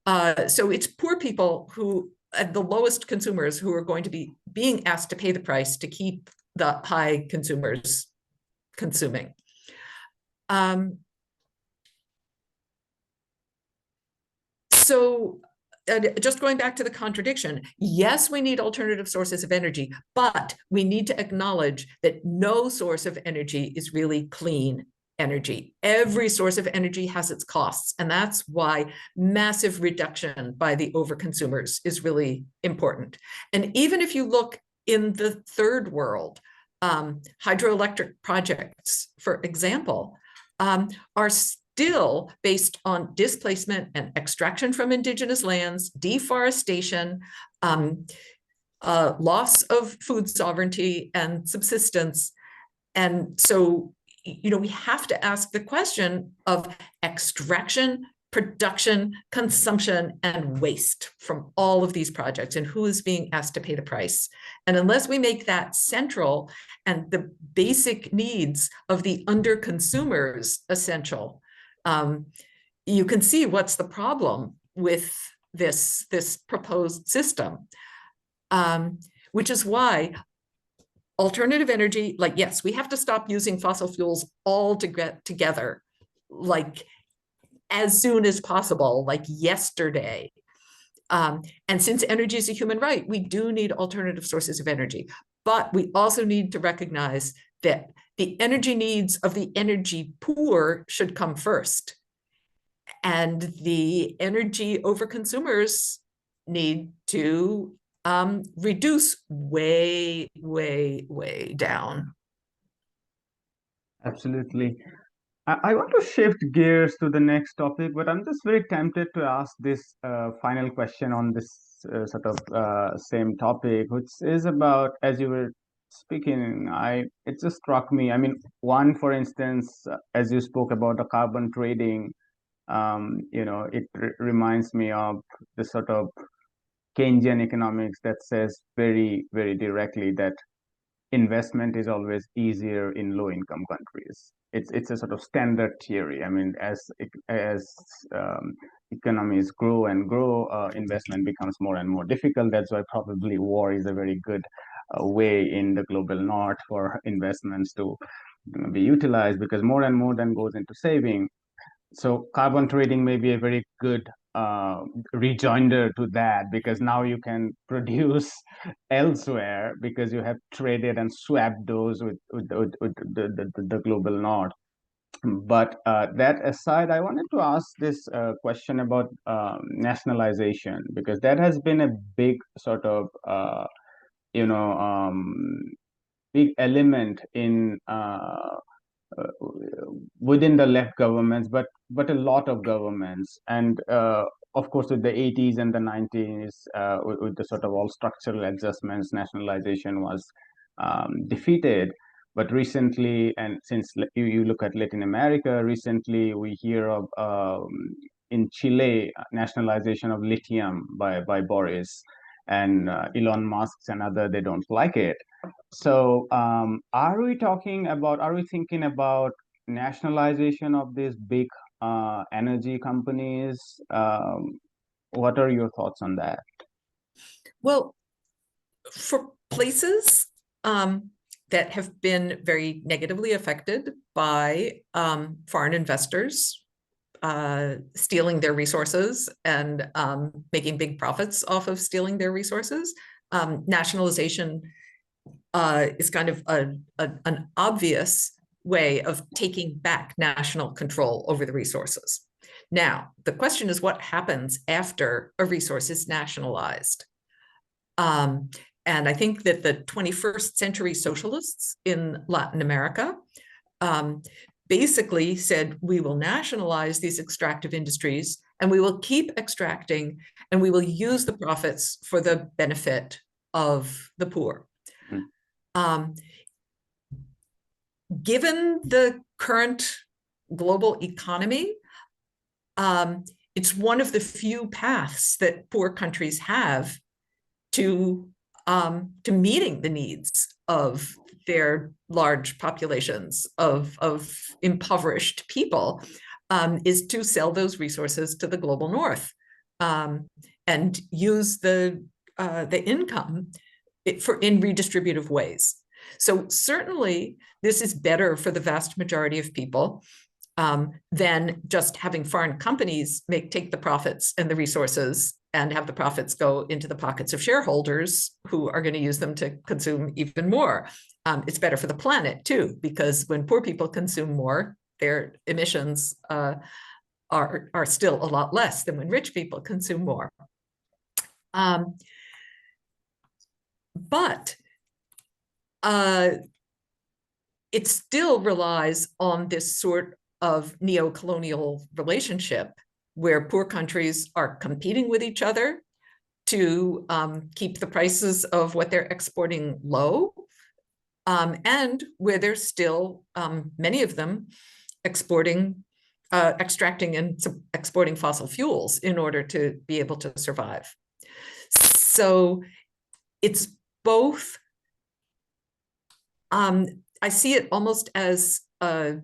Speaker 2: So it's poor people who, the lowest consumers, who are going to be being asked to pay the price to keep the high consumers consuming. So just going back to the contradiction, yes, we need alternative sources of energy, but we need to acknowledge that no source of energy is really clean energy. Every source of energy has its costs, and that's why massive reduction by the overconsumers is really important. And even if you look in the third world, hydroelectric projects, for example, are still based on displacement and extraction from indigenous lands, deforestation, loss of food sovereignty and subsistence. And so, you know, we have to ask the question of extraction, production, consumption, and waste from all of these projects, and who is being asked to pay the price. And unless we make that central and the basic needs of the under-consumers essential, you can see what's the problem with this proposed system, which is why alternative energy, like, yes, we have to stop using fossil fuels all together, like as soon as possible, like yesterday. And since energy is a human right, we do need alternative sources of energy. But we also need to recognize that the energy needs of the energy poor should come first. And the energy overconsumers need to reduce way, way, way down.
Speaker 1: Absolutely. I want to shift gears to the next topic, but I'm just very tempted to ask this final question on this sort of same topic, which is about, as you were speaking, it just struck me. I mean, one, for instance, as you spoke about the carbon trading, you know, it reminds me of the sort of Keynesian economics that says very, very directly that investment is always easier in low-income countries. It's a sort of standard theory. I mean, as economies grow and grow, investment becomes more and more difficult. That's why probably war is a very good way in the global north for investments to be utilized, because more and more then goes into saving. So carbon trading may be a very good rejoinder to that, because now you can produce elsewhere because you have traded and swapped those with the global north. But that aside, I wanted to ask this question about nationalization, because that has been a big sort of you know big element in within the left governments, but a lot of governments, and of course with the 80s and the 90s, with the sort of all structural adjustments, nationalization was defeated. But recently, and since you look at Latin America, recently we hear of in Chile nationalization of lithium by Boris, and Elon Musk's and other, they don't like it. So are we thinking about nationalization of these big energy companies? What are your thoughts on that?
Speaker 2: Well, for places that have been very negatively affected by foreign investors stealing their resources and making big profits off of stealing their resources, nationalization is kind of an obvious way of taking back national control over the resources. Now, the question is what happens after a resource is nationalized? And I think that the 21st century socialists in Latin America basically said, we will nationalize these extractive industries and we will keep extracting and we will use the profits for the benefit of the poor. Given the current global economy, it's one of the few paths that poor countries have to meeting the needs of their large populations of impoverished people, is to sell those resources to the global north and use the income in redistributive ways. So certainly this is better for the vast majority of people than just having foreign companies take the profits and the resources and have the profits go into the pockets of shareholders who are going to use them to consume even more. It's better for the planet too, because when poor people consume more, their emissions are still a lot less than when rich people consume more. But it still relies on this sort of neo-colonial relationship where poor countries are competing with each other to keep the prices of what they're exporting low, and where there's still, many of them, extracting and exporting fossil fuels in order to be able to survive. So it's both, I see it almost as a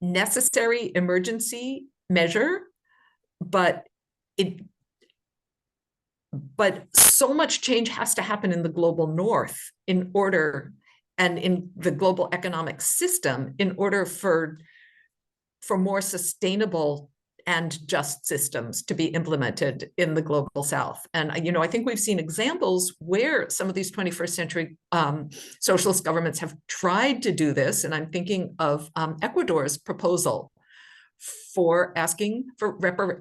Speaker 2: necessary emergency measure, but so much change has to happen in the global north in order, and in the global economic system, in order for more sustainable and just systems to be implemented in the global south. And I think we've seen examples where some of these 21st century socialist governments have tried to do this. And I'm thinking of Ecuador's proposal for asking for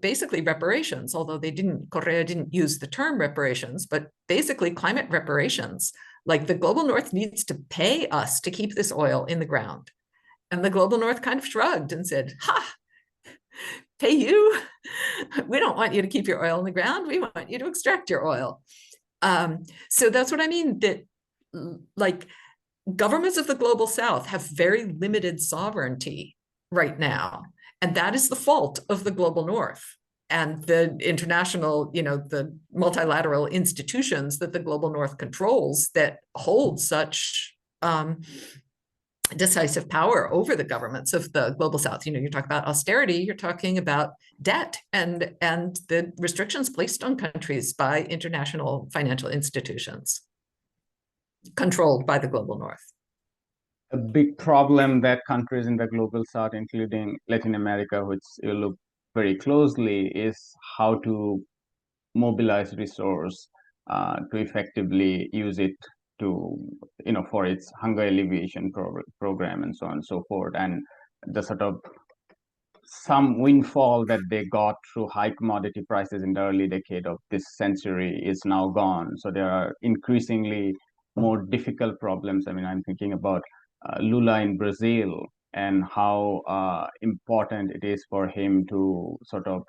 Speaker 2: basically reparations, although Correa didn't use the term reparations, but basically climate reparations. Like, the global north needs to pay us to keep this oil in the ground. And the global north kind of shrugged and said, ha, pay you? We don't want you to keep your oil in the ground. We want you to extract your oil. So that's what I mean, that like governments of the global south have very limited sovereignty right now. And that is the fault of the global north and the international, the multilateral institutions that the global north controls that hold such decisive power over the governments of the global south. You talk about austerity, you're talking about debt and the restrictions placed on countries by international financial institutions controlled by the global north.
Speaker 1: A big problem that countries in the global south, including Latin America, which you look very closely, is how to mobilize resource to effectively use it to, for its hunger alleviation program and so on and so forth. And the sort of some windfall that they got through high commodity prices in the early decade of this century is now gone. So there are increasingly more difficult problems. I mean, I'm thinking about Lula in Brazil and how important it is for him to sort of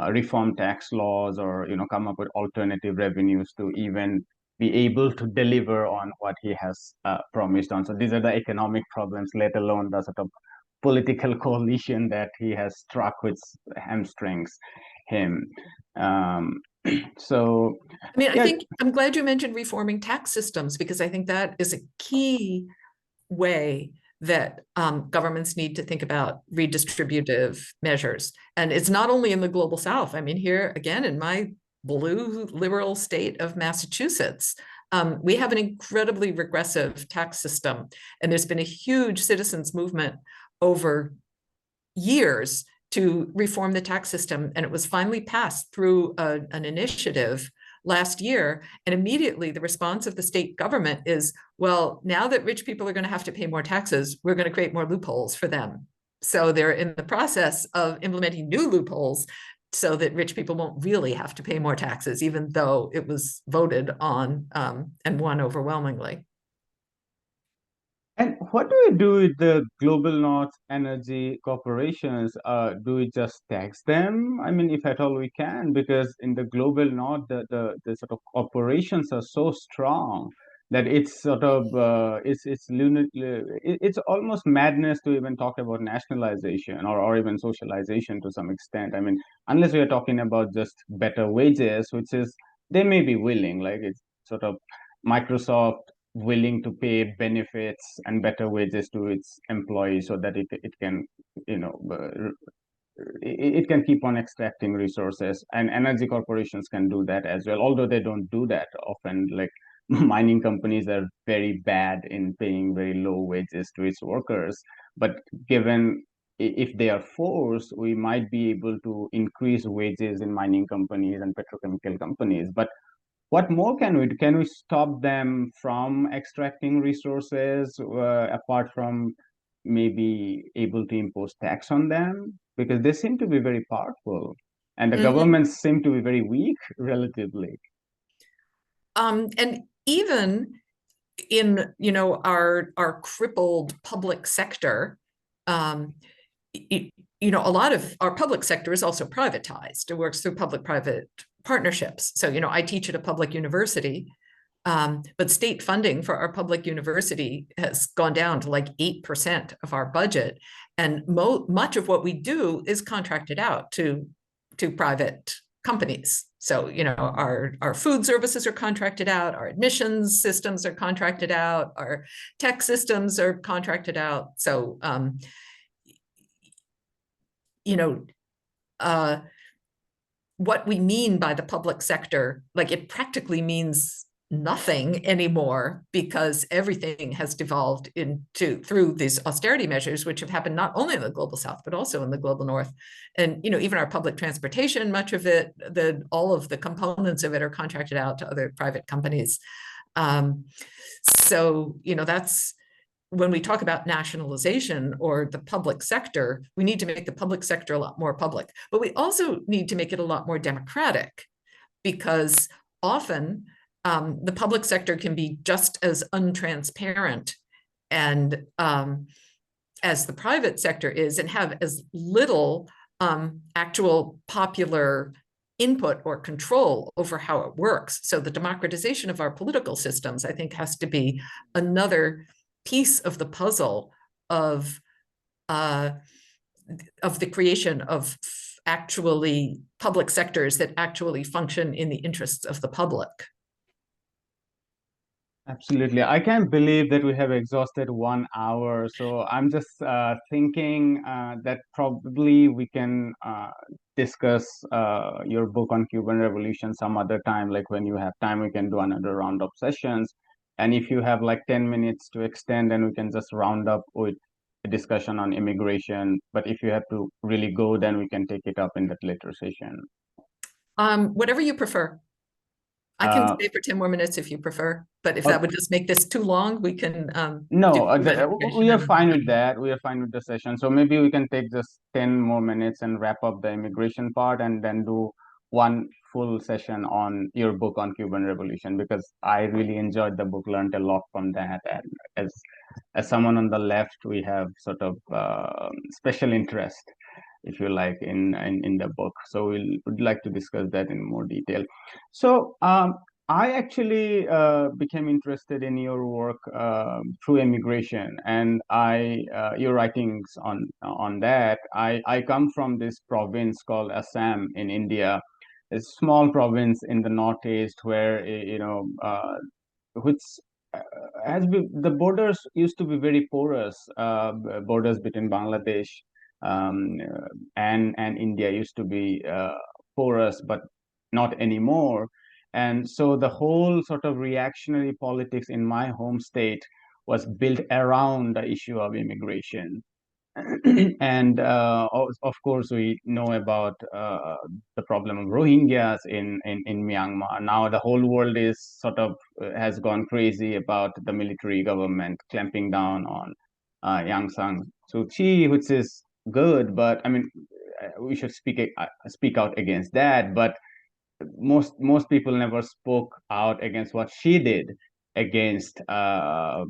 Speaker 1: reform tax laws or come up with alternative revenues to even be able to deliver on what he has promised on. So these are the economic problems, let alone the sort of political coalition that he has struck, which hamstrings him. So,
Speaker 2: I mean, I
Speaker 1: yeah,
Speaker 2: think I'm glad you mentioned reforming tax systems because I think that is a key way that governments need to think about redistributive measures. And it's not only in the global South. I mean, here again in my blue liberal state of Massachusetts, we have an incredibly regressive tax system. And there's been a huge citizens movement over years to reform the tax system. And it was finally passed through an initiative last year. And immediately the response of the state government is, well, now that rich people are going to have to pay more taxes, we're going to create more loopholes for them. So they're in the process of implementing new loopholes so that rich people won't really have to pay more taxes, even though it was voted on and won overwhelmingly.
Speaker 1: and what do we do with the global north energy corporations? Do we just tax them? I mean, if at all we can, because in the global north, the sort of corporations are so strong that it's sort of it's almost madness to even talk about nationalization or even socialization to some extent. I mean, unless we are talking about just better wages, which is they may be willing, like it's sort of Microsoft willing to pay benefits and better wages to its employees so that it can, you know, it can keep on extracting resources, and energy corporations can do that as well, although they don't do that often. Like mining companies are very bad in paying very low wages to its workers, but given if they are forced, we might be able to increase wages in mining companies and petrochemical companies. But what more can we do? Can we stop them from extracting resources apart from maybe able to impose tax on them? Because they seem to be very powerful and the
Speaker 2: Mhm.
Speaker 1: governments seem to be very weak relatively.
Speaker 2: And even in our crippled public sector, um, a lot of our public sector is also privatized. It works through public-private partnerships. So, I teach at a public university, but state funding for our public university has gone down to like 8% of our budget. And much of what we do is contracted out to private companies. So, our food services are contracted out, our admissions systems are contracted out, our tech systems are contracted out. So, you know, uh, what we mean by the public sector, like it practically means nothing anymore because everything has devolved into through these austerity measures, which have happened not only in the global South, but also in the global North. And, even our public transportation, much of it, all of the components of it are contracted out to other private companies. So, that's when we talk about nationalization or the public sector, we need to make the public sector a lot more public, but we also need to make it a lot more democratic because often the public sector can be just as untransparent and as the private sector is and have as little actual popular input or control over how it works. So the democratization of our political systems, I think, has to be another piece of the puzzle of uh, the creation of actually public sectors that actually function in the interests of the public.
Speaker 1: Absolutely. I can't believe that we have exhausted 1 hour. So I'm just thinking that probably we can discuss your book on Cuban Revolution some other time. Like when you have time, we can do another round of sessions. And if you have like 10 minutes to extend, then we can just round up with a discussion on immigration. But if you have to really go, then we can take it up in that later session.
Speaker 2: Whatever you prefer. I can
Speaker 1: Uh,
Speaker 2: stay for 10 more minutes if you prefer, but if that
Speaker 1: oh,
Speaker 2: would just make this too long, we can do
Speaker 1: no,
Speaker 2: Cuban
Speaker 1: we
Speaker 2: immigration
Speaker 1: are
Speaker 2: and
Speaker 1: fine with that. We are fine with the session. So maybe we can take just 10 more minutes and wrap up the immigration part and then do one full session on your book on Cuban Revolution because I really enjoyed the book, learned a lot from that. And as someone on the left, we have sort of special interest, if you like, in the book. So we would like to discuss that in more detail. So I actually became interested in your work through immigration, and your writings on that. I come from this province called Assam in India, a small province in the northeast where which has been, the borders used to be very porous. Borders between Bangladesh and India used to be porous, but not anymore. And so the whole sort of reactionary politics in my home state was built around the issue of immigration. And of course, we know about the problem of Rohingyas in Myanmar. Now the whole world is sort of has gone crazy about the military government clamping down on Aung San Suu Kyi, which is good, but I mean, we should speak out against that. But most people never spoke out against what she did against the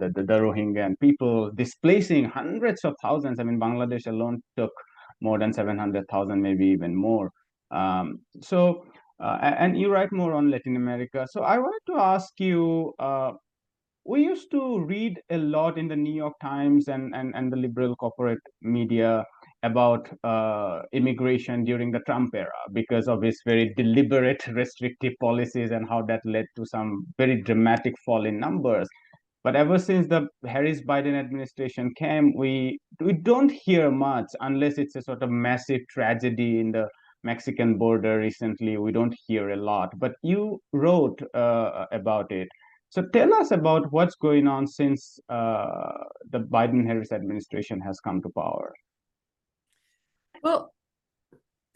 Speaker 1: Rohingya people, displacing hundreds of thousands. I mean, Bangladesh alone took more than 700,000, maybe even more. And you write more on Latin America. So I wanted to ask you, we used to read a lot in the New York Times and the liberal corporate media about immigration during the Trump era because of his very deliberate restrictive policies and how that led to some very dramatic fall in numbers. But ever since the Harris-Biden administration came, we don't hear much unless it's a sort of massive tragedy in the Mexican border recently. We don't hear a lot. But you wrote about it. So tell us about what's going on since the Biden-Harris administration has come to power.
Speaker 2: Well,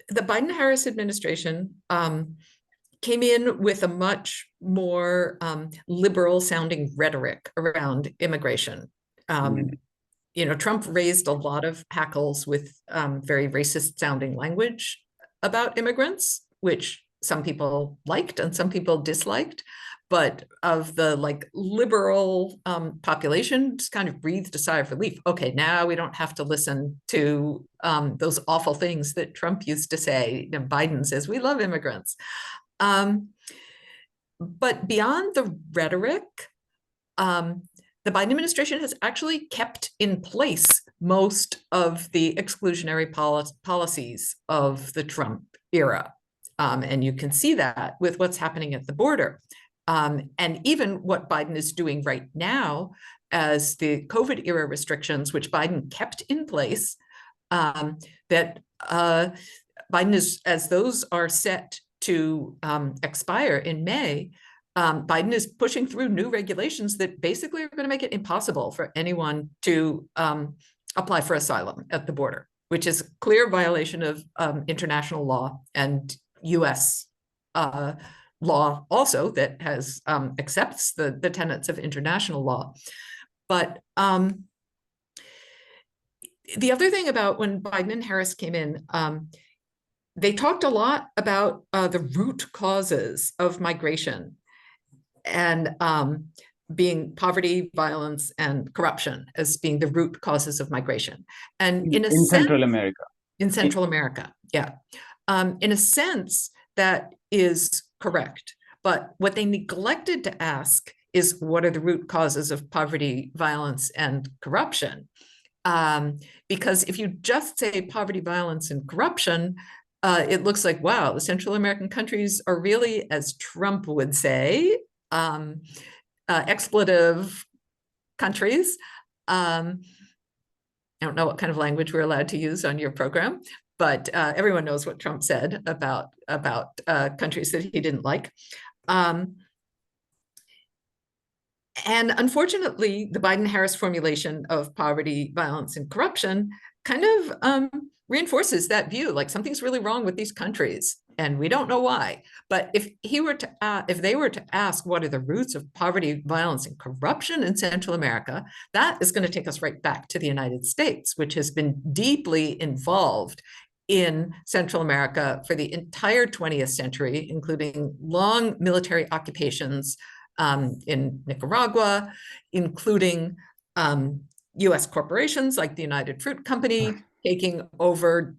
Speaker 2: the Biden-Harris administration came in with a much more liberal-sounding rhetoric around immigration. Trump raised a lot of hackles with very racist-sounding language about immigrants, which some people liked and some people disliked. But of the liberal population, just kind of breathed a sigh of relief. Okay, now we don't have to listen to those awful things that Trump used to say. Biden says, we love immigrants. But beyond the rhetoric, the Biden administration has actually kept in place most of the exclusionary policies of the Trump era. And you can see that with what's happening at the border. And even what Biden is doing right now as the COVID era restrictions, which Biden kept in place, that Biden is, as those are set to expire in May, Biden is pushing through new regulations that basically are going to make it impossible for anyone to apply for asylum at the border, which is a clear violation of international law and U.S. Law also that has accepts the tenets of international law. But the other thing about when Biden and Harris came in, they talked a lot about the root causes of migration and being poverty, violence, and corruption as being the root causes of migration. And in
Speaker 1: Central America.
Speaker 2: In Central America, yeah. In a sense, that is correct. But what they neglected to ask is what are the root causes of poverty, violence, and corruption? Because if you just say poverty, violence, and corruption, it looks like, wow, the Central American countries are really, as Trump would say, expletive countries. I don't know what kind of language we're allowed to use on your program, but everyone knows what Trump said about countries that he didn't like. And unfortunately, the Biden-Harris formulation of poverty, violence, and corruption kind of reinforces that view, like something's really wrong with these countries, and we don't know why. But if they were to ask what are the roots of poverty, violence, and corruption in Central America, that is going to take us right back to the United States, which has been deeply involved in Central America for the entire 20th century, including long military occupations in Nicaragua, including US corporations like the United Fruit Company taking over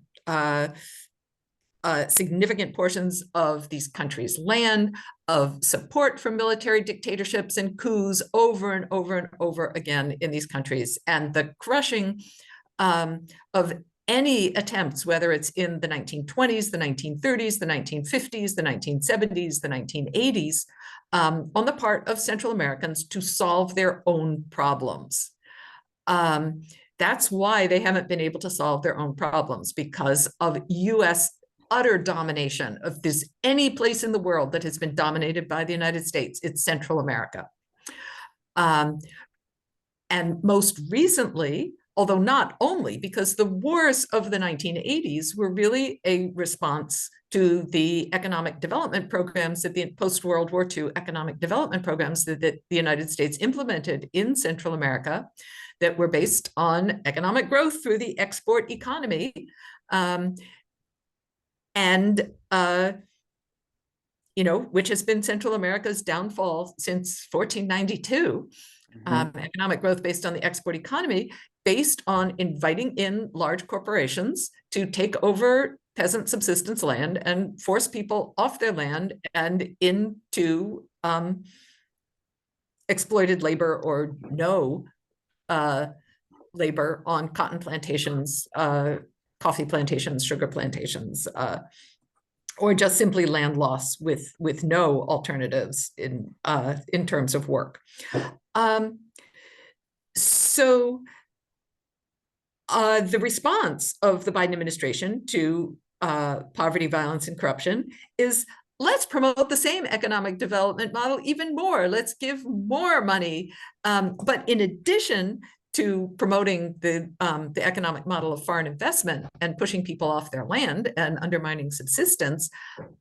Speaker 2: significant portions of these countries' land, of support for military dictatorships and coups over and over and over again in these countries, and the crushing of any attempts, whether it's in the 1920s, the 1930s, the 1950s, the 1970s, the 1980s, on the part of Central Americans to solve their own problems. That's why they haven't been able to solve their own problems, because of US utter domination. If there's any place in the world that has been dominated by the United States, it's Central America. And most recently, although not only, because the wars of the 1980s were really a response to the economic development programs that the post-World War II economic development programs that the United States implemented in Central America, that were based on economic growth through the export economy. Which has been Central America's downfall since 1492. Economic growth based on the export economy, based on inviting in large corporations to take over peasant subsistence land and force people off their land and into exploited labor or no labor on cotton plantations, coffee plantations, sugar plantations, or just simply land loss with no alternatives in terms of work. So the response of the Biden administration to poverty, violence, and corruption is, let's promote the same economic development model even more. Let's give more money. But in addition to promoting the economic model of foreign investment and pushing people off their land and undermining subsistence,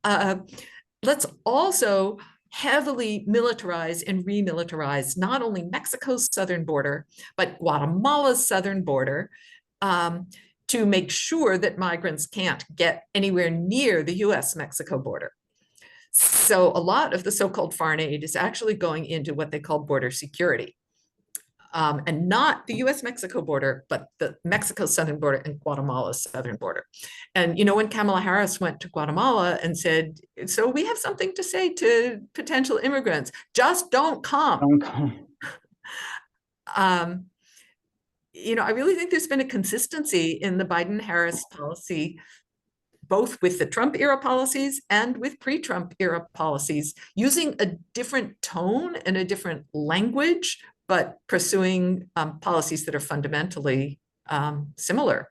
Speaker 2: let's also heavily militarize and remilitarize not only Mexico's southern border, but Guatemala's southern border, to make sure that migrants can't get anywhere near the US-Mexico border. So a lot of the so-called foreign aid is actually going into what they call border security. And not the US-Mexico border, but the Mexico southern border and Guatemala's southern border. And, when Kamala Harris went to Guatemala and said, so we have something to say to potential immigrants, just don't come.
Speaker 1: Don't come.
Speaker 2: I really think there's been a consistency in the Biden-Harris policy, both with the Trump era policies and with pre-Trump era policies, using a different tone and a different language, but pursuing policies that are fundamentally similar.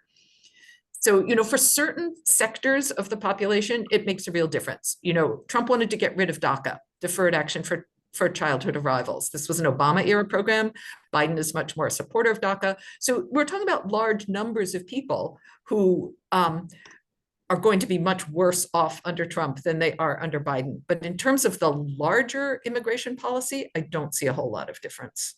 Speaker 2: So, for certain sectors of the population, it makes a real difference. Trump wanted to get rid of DACA, Deferred Action for Childhood Arrivals. This was an Obama era program. Biden is much more a supporter of DACA. So we're talking about large numbers of people who are going to be much worse off under Trump than they are under Biden. But in terms of the larger immigration policy, I don't see a whole lot of difference.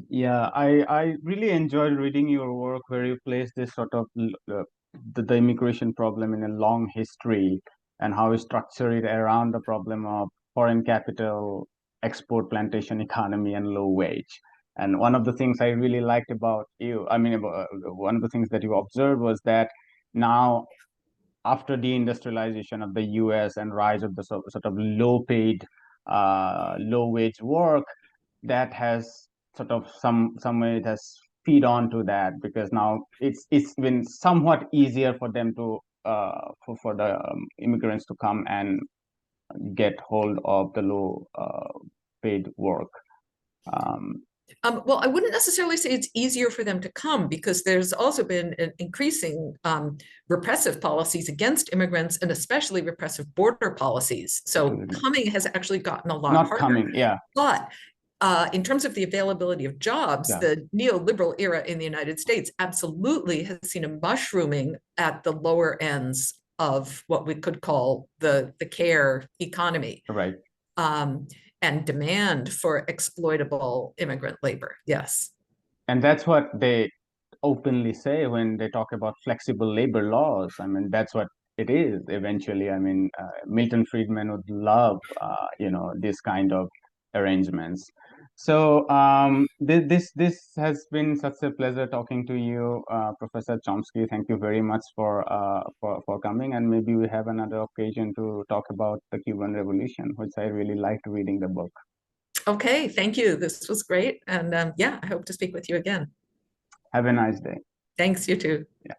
Speaker 1: Yeah, I really enjoyed reading your work where you place this sort of the immigration problem in a long history and how you structure it around the problem of foreign capital, export plantation economy, and low wage. And one of the things I really liked about you, one of the things that you observed was that now, after deindustrialization of the US and rise of the sort of low-paid, low-wage work, that has sort of some way it has feed on to that, because now it's been somewhat easier for them to for the immigrants to come and get hold of the low paid work.
Speaker 2: Well, I wouldn't necessarily say it's easier for them to come, because there's also been an increasing repressive policies against immigrants, and especially repressive border policies. So coming has actually gotten a lot harder.
Speaker 1: Coming, yeah.
Speaker 2: But in terms of the availability of jobs, the neoliberal era in the United States absolutely has seen a mushrooming at the lower ends of what we could call the care economy.
Speaker 1: Right.
Speaker 2: And demand for exploitable immigrant labor. Yes.
Speaker 1: And that's what they openly say when they talk about flexible labor laws. That's what it is eventually. Milton Friedman would love, this kind of arrangements. So this has been such a pleasure talking to you, Professor Chomsky. Thank you very much for coming, and maybe we have another occasion to talk about the Cuban Revolution, which I really liked reading the book.
Speaker 2: Okay, thank you. This was great, and I hope to speak with you again.
Speaker 1: Have a nice day.
Speaker 2: Thanks, you too.
Speaker 1: Yeah.